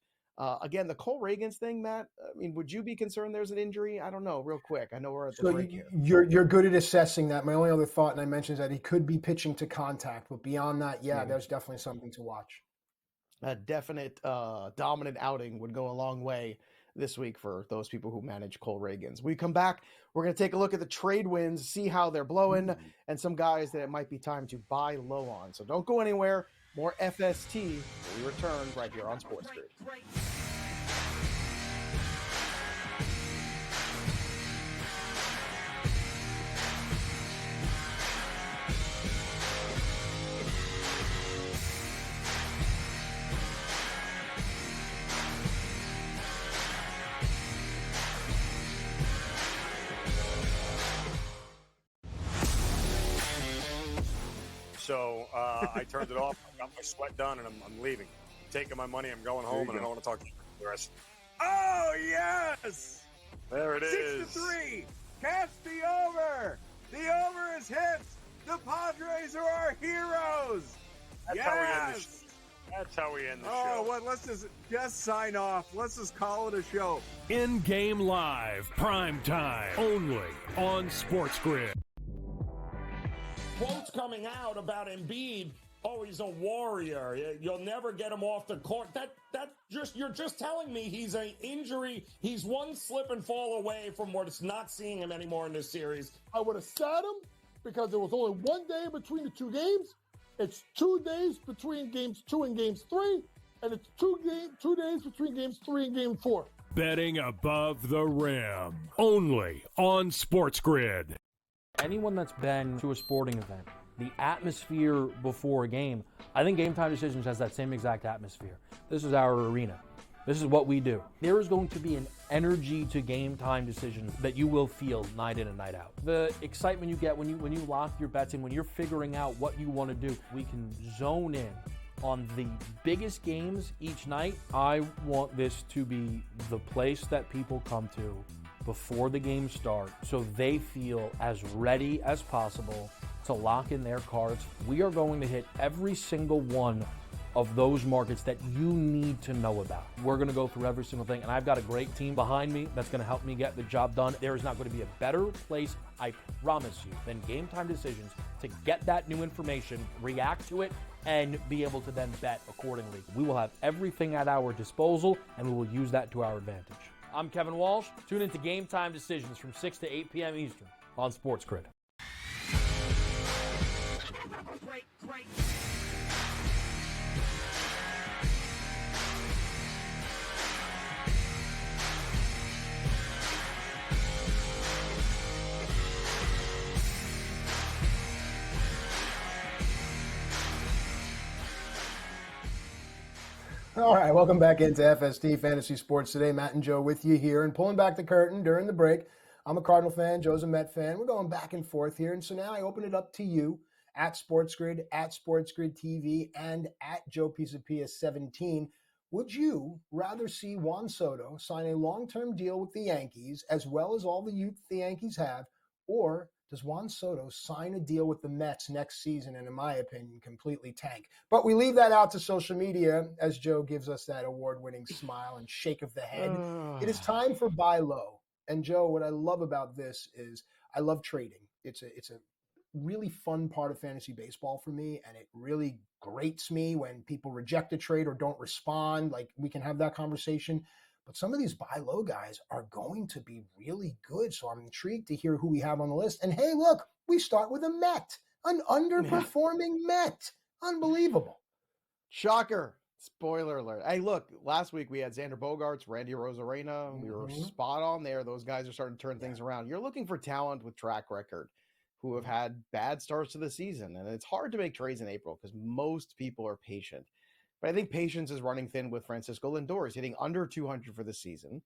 again, the Cole Reagans thing, Matt, I mean, would you be concerned there's an injury? I don't know, real quick. I know we're at the break here.
You're good at assessing that. My only other thought, and I mentioned, is that he could be pitching to contact, but beyond that, there's definitely something to watch.
A definite dominant outing would go a long way this week for those people who manage Cole Reagans. When we come back, we're going to take a look at the trade wins, see how they're blowing, and some guys that it might be time to buy low on. So don't go anywhere. More FST when we return right here on SportsGrid.
I turned it off. I got my sweat done, and I'm leaving. I'm taking my money. I'm going home, and I don't want to talk to you the rest.
Oh, yes!
There it is.
6-3. Cast the over. The over is hit. The Padres are our heroes.
That's how we end the show. That's how we end the show.
Oh, what? Let's just sign off. Let's just call it a show.
In-game live, prime time, only on SportsGrid.
Quotes coming out about Embiid. Oh, he's a warrior. You'll never get him off the court. You're just telling me he's an injury. He's one slip and fall away from what's not seeing him anymore in this series.
I would have sat him because there was only 1 day between the two games. It's 2 days between games 2 and games 3, and it's 2 days between games 3 and game 4.
Betting above the rim, only on SportsGrid.
Anyone that's been to a sporting event, the atmosphere before a game, I think Game Time Decisions has that same exact atmosphere. This is our arena. This is what we do. There is going to be an energy to Game Time Decisions that you will feel night in and night out. The excitement you get when you lock your bets in, when you're figuring out what you want to do, we can zone in on the biggest games each night. I want this to be the place that people come to before the games start so they feel as ready as possible to lock in their cards. We are going to hit every single one of those markets that you need to know about. We're gonna go through every single thing, and I've got a great team behind me that's gonna help me get the job done. There is not gonna be a better place, I promise you, than Game Time Decisions to get that new information, react to it, and be able to then bet accordingly. We will have everything at our disposal, and we will use that to our advantage. I'm Kevin Walsh. Tune into Game Time Decisions from 6 to 8 p.m. Eastern on SportsGrid.
Great.
All right, welcome back into FST Fantasy Sports today. Matt and Joe with you here, and pulling back the curtain during the break. I'm a Cardinal fan, Joe's a Met fan. We're going back and forth here, and so now I open it up to you at SportsGrid, at SportsGrid TV, and at Joe Pisapia 17. Would you rather see Juan Soto sign a long-term deal with the Yankees, as well as all the youth the Yankees have, or does Juan Soto sign a deal with the Mets next season and, in my opinion, completely tank? But we leave that out to social media as Joe gives us that award-winning smile and shake of the head. It is time for Buy Low. And, Joe, what I love about this is I love trading. It's a really fun part of fantasy baseball for me, and it really grates me when people reject a trade or don't respond. Like, we can have that conversation. But some of these buy low guys are going to be really good. So I'm intrigued to hear who we have on the list. And hey, look, we start with a Met, an underperforming Met. Unbelievable.
Shocker. Spoiler alert. Hey, look, last week we had Xander Bogaerts, Randy Rosarena. We were spot on there. Those guys are starting to turn things around. You're looking for talent with track record who have had bad starts to the season. And it's hard to make trades in April because most people are patient. But I think patience is running thin with Francisco Lindor. He's hitting under 200 for the season.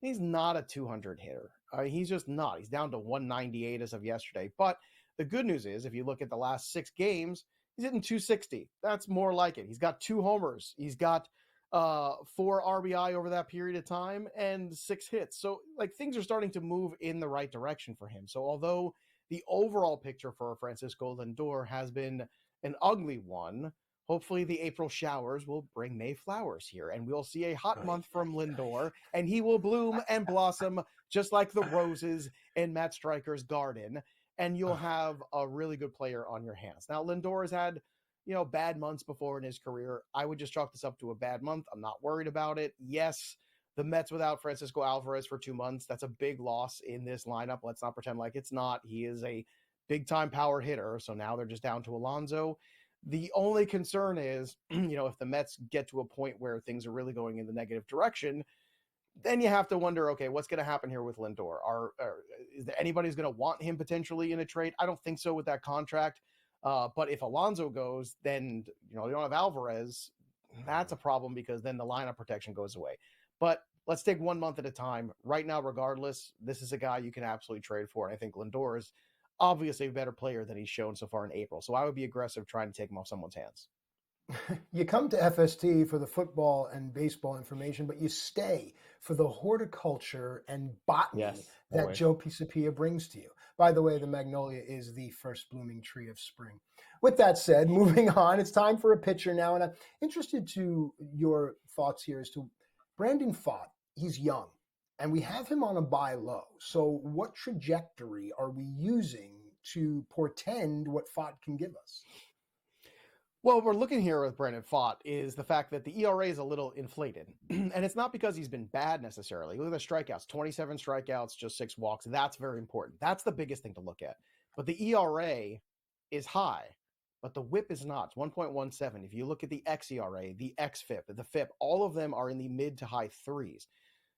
He's not a 200 hitter. He's just not. He's down to 198 as of yesterday. But the good news is, if you look at the last 6 games, he's hitting 260. That's more like it. He's got 2 homers. He's got 4 RBI over that period of time and 6 hits. So, like, things are starting to move in the right direction for him. So, although the overall picture for Francisco Lindor has been an ugly one, hopefully the April showers will bring May flowers here, and we'll see a hot month from Lindor, and he will bloom and blossom just like the roses in Matt Striker's garden, and you'll have a really good player on your hands. Now, Lindor has had, bad months before in his career. I would just chalk this up to a bad month. I'm not worried about it. Yes, the Mets without Francisco Alvarez for 2 months, that's a big loss in this lineup. Let's not pretend like it's not. He is a big-time power hitter, so now they're just down to Alonso. The only concern is, if the Mets get to a point where things are really going in the negative direction, then you have to wonder, okay, what's going to happen here with Lindor? Is there anybody who's going to want him potentially in a trade? I don't think so with that contract. But if Alonso goes, then, you don't have Alvarez. That's a problem because then the lineup protection goes away. But let's take 1 month at a time. Right now, regardless, this is a guy you can absolutely trade for. And I think Lindor is obviously a better player than he's shown so far in April. So I would be aggressive trying to take him off someone's hands.
You come to FST for the football and baseball information, but you stay for the horticulture and botany that Joe Pisapia brings to you. By the way, the magnolia is the first blooming tree of spring. With that said, moving on, it's time for a pitcher now, and I'm interested to your thoughts here as to Brandon Pfaadt. He's young, and we have him on a buy low. So what trajectory are we using to portend what Pfaadt can give us?
Well, we're looking here with Brandon Pfaadt is the fact that the ERA is a little inflated. And it's not because he's been bad necessarily. Look at the strikeouts, 27 strikeouts, just 6 walks. That's very important. That's the biggest thing to look at. But the ERA is high, but the whip is not. It's 1.17. If you look at the xERA, the xFIP, the FIP, all of them are in the mid to high threes.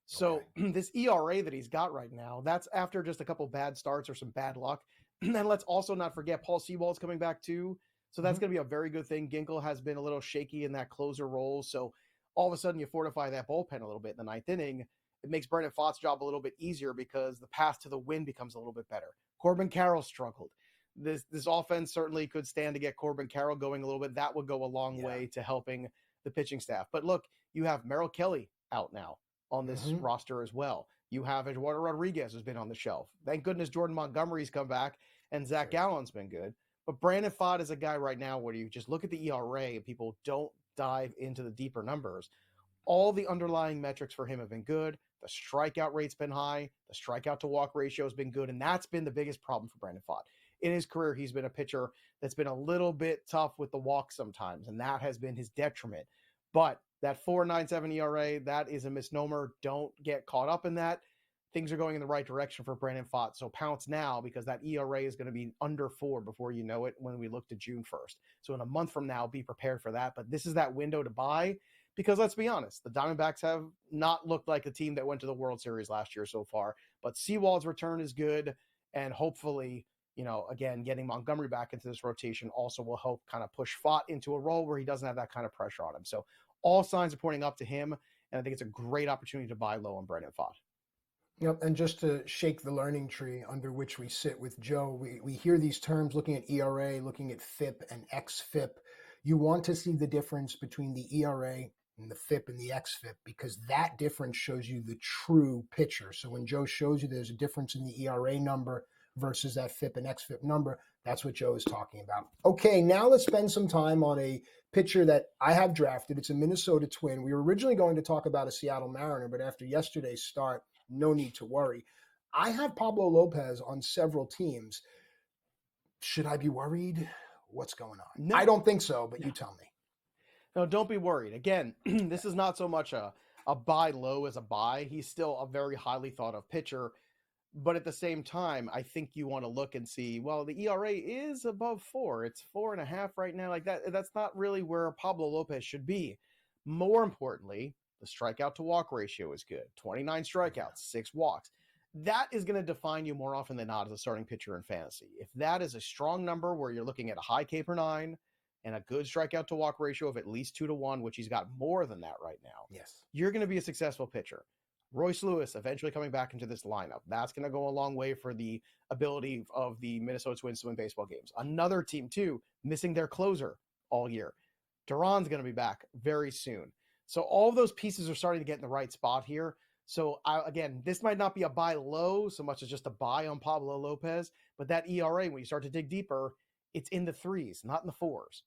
So this ERA that he's got right now, that's after just a couple bad starts or some bad luck. And let's also not forget Paul Sewald's coming back too. So that's going to be a very good thing. Ginkel has been a little shaky in that closer role. So all of a sudden you fortify that bullpen a little bit in the ninth inning. It makes Brandon Pfaadt's job a little bit easier because the path to the win becomes a little bit better. Corbin Carroll struggled. This offense certainly could stand to get Corbin Carroll going a little bit. That would go a long way to helping the pitching staff. But look, you have Merrill Kelly out now on this roster as well. You have Eduardo Rodriguez who's been on the shelf. Thank goodness Jordan Montgomery's come back and Zach Gallen's been good. But Brandon Pfaadt is a guy right now where you just look at the ERA and people don't dive into the deeper numbers. All the underlying metrics for him have been good. The strikeout rate's been high. The strikeout to walk ratio has been good. And that's been the biggest problem for Brandon Pfaadt. In his career, he's been a pitcher that's been a little bit tough with the walk sometimes, and that has been his detriment. But that 4.97 ERA, that is a misnomer. Don't get caught up in that. Things are going in the right direction for Brandon Pfaadt. So pounce now because that ERA is going to be under 4 before you know it when we look to June 1st. So in a month from now, be prepared for that. But this is that window to buy because let's be honest, the Diamondbacks have not looked like a team that went to the World Series last year so far. But Sewald's return is good. And hopefully, again, getting Montgomery back into this rotation also will help kind of push Pfaadt into a role where he doesn't have that kind of pressure on him. So all signs are pointing up to him. And I think it's a great opportunity to buy low on Brandon Pfaadt.
Yep, and just to shake the learning tree under which we sit with Joe, we hear these terms looking at ERA, looking at FIP and xFIP. You want to see the difference between the ERA and the FIP and the xFIP because that difference shows you the true pitcher. So when Joe shows you there's a difference in the ERA number versus that FIP and xFIP number, that's what Joe is talking about. Okay, now let's spend some time on a pitcher that I have drafted. It's a Minnesota Twin. We were originally going to talk about a Seattle Mariner, but after yesterday's start, no need to worry. I have Pablo Lopez on several teams. Should I be worried? What's going on? No. I don't think so, but you tell me.
No, don't be worried. Again, this is not so much a buy low as a buy. He's still a very highly thought of pitcher. But at the same time, I think you want to look and see, well, the ERA is above 4. It's 4.5 right now. Like that's not really where Pablo Lopez should be. More importantly, the strikeout to walk ratio is good. 29 strikeouts, 6 walks. That is going to define you more often than not as a starting pitcher in fantasy. If that is a strong number where you're looking at a high K per 9 and a good strikeout to walk ratio of at least 2 to 1, which he's got more than that right now, you're going to be a successful pitcher. Royce Lewis eventually coming back into this lineup. That's going to go a long way for the ability of the Minnesota Twins to win baseball games. Another team, too, missing their closer all year. Duran's going to be back very soon. So all of those pieces are starting to get in the right spot here. So again, this might not be a buy low so much as just a buy on Pablo Lopez, but that ERA, when you start to dig deeper, it's in the 3s, not in the 4s.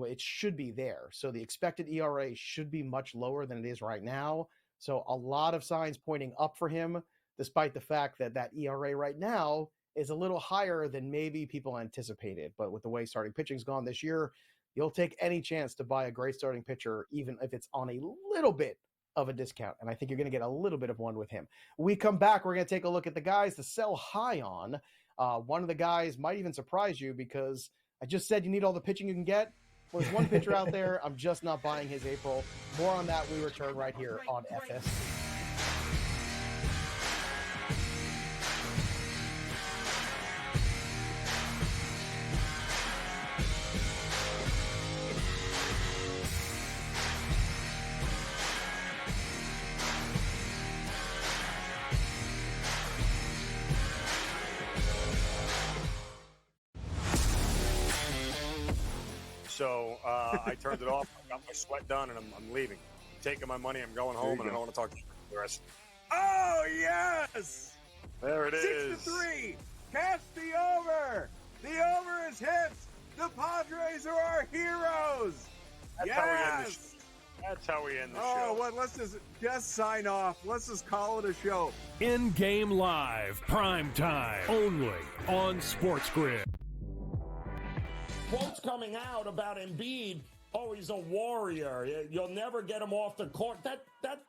It should be there. So the expected ERA should be much lower than it is right now. So a lot of signs pointing up for him, despite the fact that that ERA right now is a little higher than maybe people anticipated. But with the way starting pitching's gone this year, you'll take any chance to buy a great starting pitcher, even if it's on a little bit of a discount. And I think you're going to get a little bit of one with him. We come back, we're going to take a look at the guys to sell high on. One of the guys might even surprise you because I just said you need all the pitching you can get. Well, there's one pitcher out there. I'm just not buying his April. More on that. We return right here on FS.
So I turned it off. I got my sweat done, and I'm leaving. I'm taking my money. I'm going home, and I don't want to talk to you for the rest.
Oh, yes!
There it is.
6-3. Catch the over. The over is hit. The Padres are our heroes.
That's how we end the show. That's how we end the show.
Oh, what? Let's just sign off. Let's just call it a show.
In-game live, prime time, only on SportsGrid.
Quotes coming out about Embiid. Oh, he's a warrior. You'll never get him off the court.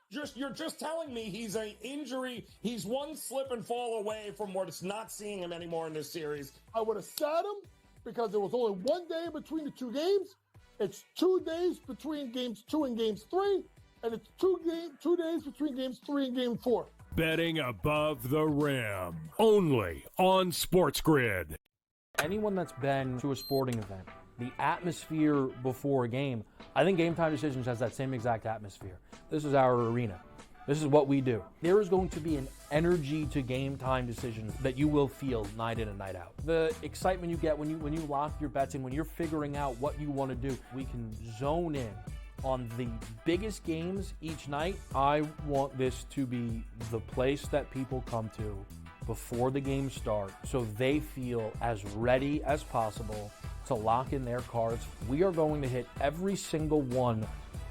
You're just telling me he's an injury. He's one slip and fall away from what's not seeing him anymore in this series.
I would have sat him because there was only 1 day between the two games. It's 2 days between games 2 and games 3, and it's 2 days between games 3 and game 4.
Betting above the rim, only on SportsGrid.
Anyone that's been to a sporting event, the atmosphere before a game, I think Game Time Decisions has that same exact atmosphere. This is our arena. This is what we do. There is going to be an energy to Game Time Decisions that you will feel night in and night out. The excitement you get when you lock your bets in, when you're figuring out what you want to do, we can zone in on the biggest games each night. I want this to be the place that people come to before the games start so they feel as ready as possible to lock in their cards. We are going to hit every single one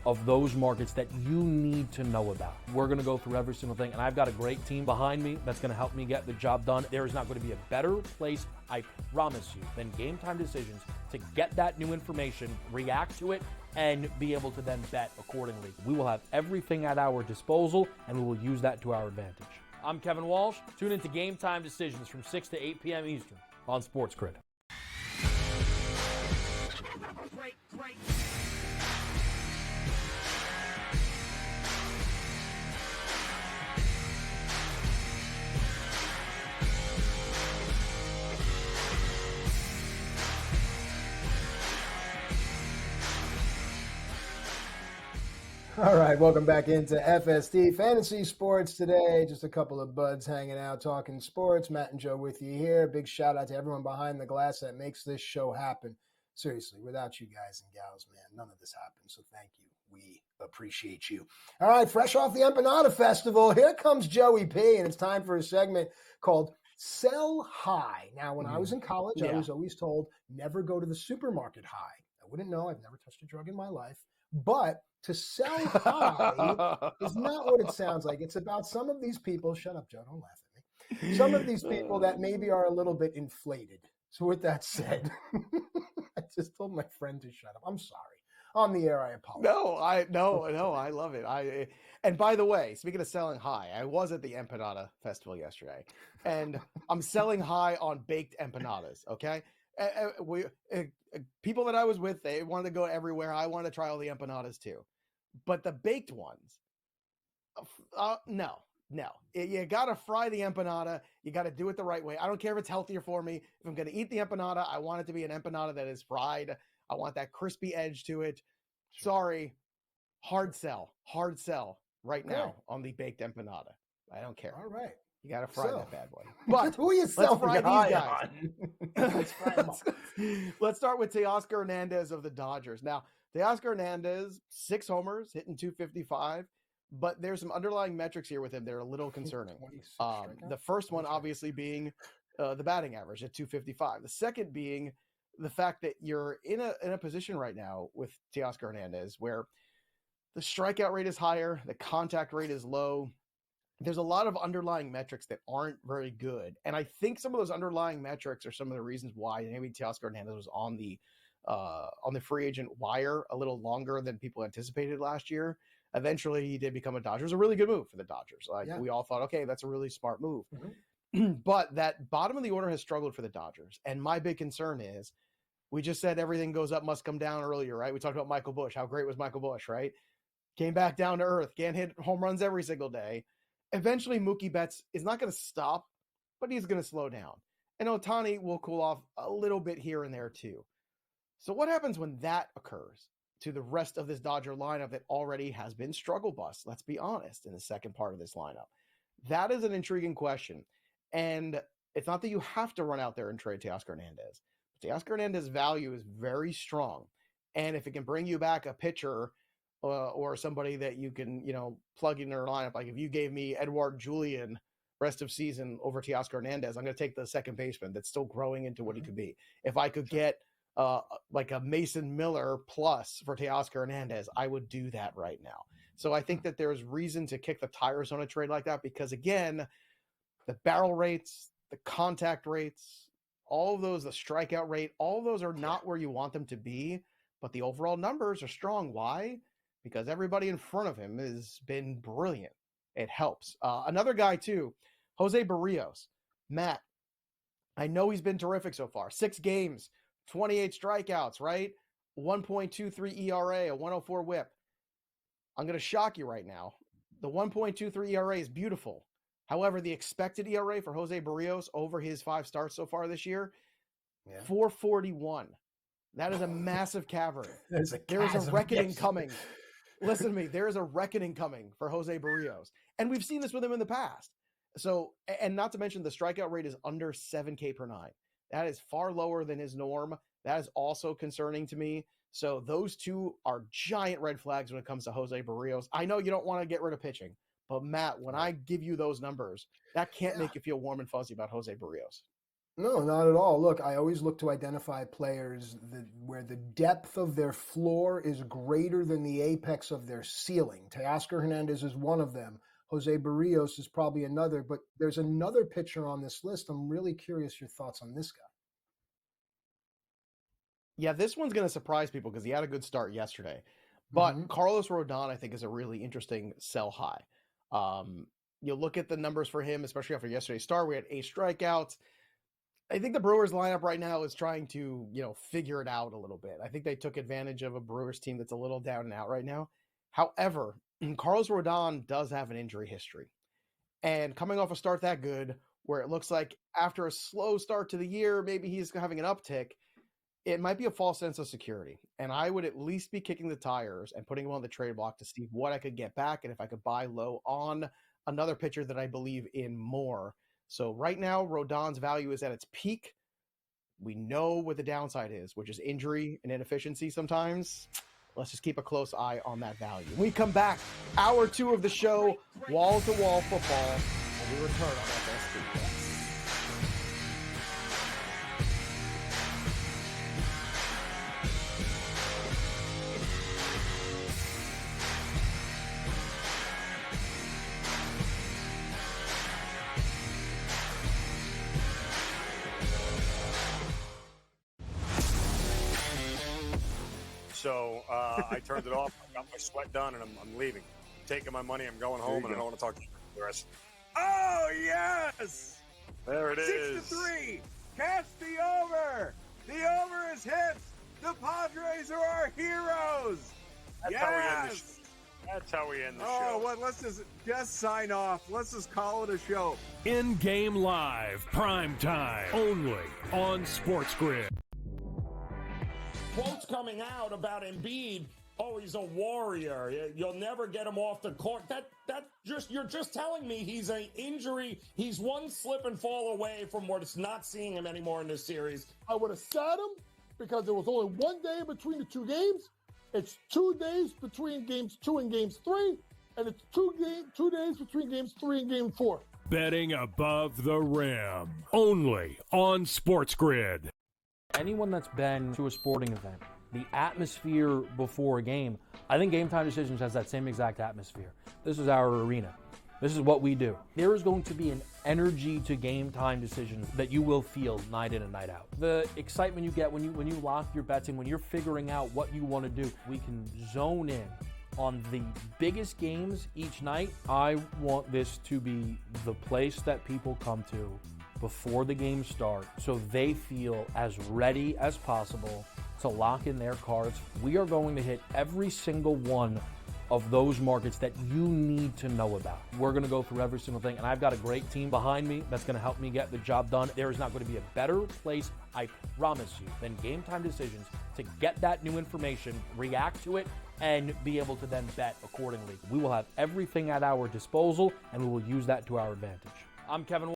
of those markets that you need to know about. We're going to go through every single thing, and I've got a great team behind me that's going to help me get the job done. There is not going to be a better place, I promise you, than Game Time Decisions to get that new information, react to it, and be able to then bet accordingly. We will have everything at our disposal, and we will use that to our advantage. I'm Kevin Walsh. Tune into Game Time Decisions from 6 to 8 p.m. Eastern on SportsGrid.
Great.
All right, welcome back into FSD Fantasy Sports today. Just a couple of buds hanging out, talking sports. Matt and Joe with you here. Big shout out to everyone behind the glass that makes this show happen. Seriously, without you guys and gals, man, none of this happens. So thank you. We appreciate you. All right, fresh off the Empanada Festival, here comes Joey P, and it's time for a segment called Sell High. Now, when I was in college, I was always told never go to the supermarket high. I wouldn't know. I've never touched a drug in my life. But to sell high is not what it sounds like. It's about some of these people. Shut up, Joe. Don't laugh at me. Some of these people that maybe are a little bit inflated. So with that said, I just told my friend to shut up. I'm sorry. On the air, I apologize.
No, I love it. And by the way, speaking of selling high, I was at the Empanada Festival yesterday, and I'm selling high on baked empanadas. Okay, people that I was with, they wanted to go everywhere. I wanted to try all the empanadas too, but the baked ones, no. You got to fry the empanada. You got to do it the right way. I don't care if it's healthier for me. If I'm going to eat the empanada, I want it to be an empanada that is fried. I want that crispy edge to it. Sorry, hard sell right now on the baked empanada. I don't care.
All right.
You got to fry that bad boy. But
who are you selling
these guys.
Let's fry them up.
Let's start with Teoscar Hernandez of the Dodgers. Now, Teoscar Hernandez, 6 homers, hitting .255, but there's some underlying metrics here with him that are a little concerning. The first one obviously being the batting average at .255. The second being the fact that you're in a position right now with Teoscar Hernandez where the strikeout rate is higher, the contact rate is low. There's a lot of underlying metrics that aren't very good. And I think some of those underlying metrics are some of the reasons why maybe Teoscar Hernandez was on the free agent wire a little longer than people anticipated last year. Eventually he did become a Dodger. It was a really good move for the Dodgers. We all thought, okay, that's a really smart move. Mm-hmm. But that bottom of the order has struggled for the Dodgers. And my big concern is, we just said everything goes up, must come down earlier, right? We talked about Michael Busch. How great was Michael Busch, right? Came back down to earth, can't hit home runs every single day. Eventually, Mookie Betts is not going to stop, but he's going to slow down. And Ohtani will cool off a little bit here and there too. So what happens when that occurs to the rest of this Dodger lineup that already has been struggle bus, let's be honest, in the second part of this lineup? That is an intriguing question. And it's not that you have to run out there and trade Teoscar Hernandez. Teoscar Hernandez's value is very strong. And if it can bring you back a pitcher or somebody that you can, plug in your lineup, like if you gave me Edouard Julien rest of season over Teoscar Hernandez, I'm going to take the second baseman that's still growing into what he could be. If I could get like a Mason Miller plus for Teoscar Hernandez, I would do that right now. So I think that there's reason to kick the tires on a trade like that because, again, the barrel rates, the contact rates, all of those, the strikeout rate, all of those are not where you want them to be, but the overall numbers are strong. Why? Because everybody in front of him has been brilliant. It helps. Another guy, too, Jose Barrios. Matt, I know he's been terrific so far. 6 games, 28 strikeouts, right? 1.23 ERA, a 104 whip. I'm going to shock you right now. The 1.23 ERA is beautiful. However, the expected ERA for Jose Barrios over his 5 starts so far this year, 4.41. That is a massive cavern. There is a reckoning coming. Listen to me. There is a reckoning coming for Jose Barrios. And we've seen this with him in the past. So, and not to mention the strikeout rate is under 7K per 9. That is far lower than his norm. That is also concerning to me. So those two are giant red flags when it comes to Jose Barrios. I know you don't want to get rid of pitching, but Matt, when I give you those numbers, that can't make you feel warm and fuzzy about Jose Barrios.
No, not at all. Look, I always look to identify players where the depth of their floor is greater than the apex of their ceiling. Teoscar Hernandez is one of them. Jose Barrios is probably another, but there's another pitcher on this list. I'm really curious your thoughts on this guy.
Yeah, this one's going to surprise people because he had a good start yesterday. But Carlos Rodon, I think, is a really interesting sell high. You look at the numbers for him, especially after yesterday's start. We had 8 strikeouts. I think the Brewers lineup right now is trying to, figure it out a little bit. I think they took advantage of a Brewers team that's a little down and out right now. However, Carlos Rodon does have an injury history. And coming off a start that good, where it looks like after a slow start to the year, maybe he's having an uptick, it might be a false sense of security. And I would at least be kicking the tires and putting him on the trade block to see what I could get back and if I could buy low on another pitcher that I believe in more. So right now, Rodon's value is at its peak. We know what the downside is, which is injury and inefficiency sometimes. Let's just keep a close eye on that value. When we come back, hour 2 of the show, wall-to-wall football, and we return on FS3.
So I turned it off. I got my sweat done, and I'm leaving. I'm taking my money. I'm going home, and I don't want to talk to you the rest.
Oh, yes!
There it is.
6-3. Catch the over. The over is hit. The Padres are our heroes.
That's how we end the show. That's how we end the show.
What? Let's just sign off. Let's just call it a show.
In-game live, prime time, only on SportsGrid.
Quotes coming out about Embiid. Oh, he's a warrior. You'll never get him off the court. You're just telling me he's an injury. He's one slip and fall away from what's not seeing him anymore in this series.
I would have sat him because there was only 1 day between the 2 games. It's 2 days between games 2 and games 3, and it's 2 days between games 3 and game 4.
Betting above the rim, only on SportsGrid.
Anyone that's been to a sporting event, the atmosphere before a game, I think Game Time Decisions has that same exact atmosphere. This is our arena. This is what we do. There is going to be an energy to Game Time Decisions that you will feel night in and night out. The excitement you get when you lock your bets in, when you're figuring out what you want to do, we can zone in on the biggest games each night. I want this to be the place that people come to before the games start so they feel as ready as possible to lock in their cards. We are going to hit every single one of those markets that you need to know about. We're going to go through every single thing, and I've got a great team behind me that's going to help me get the job done. There is not going to be a better place, I promise you, than Game Time Decisions to get that new information, react to it, and be able to then bet accordingly. We will have everything at our disposal, and we will use that to our advantage. I'm Kevin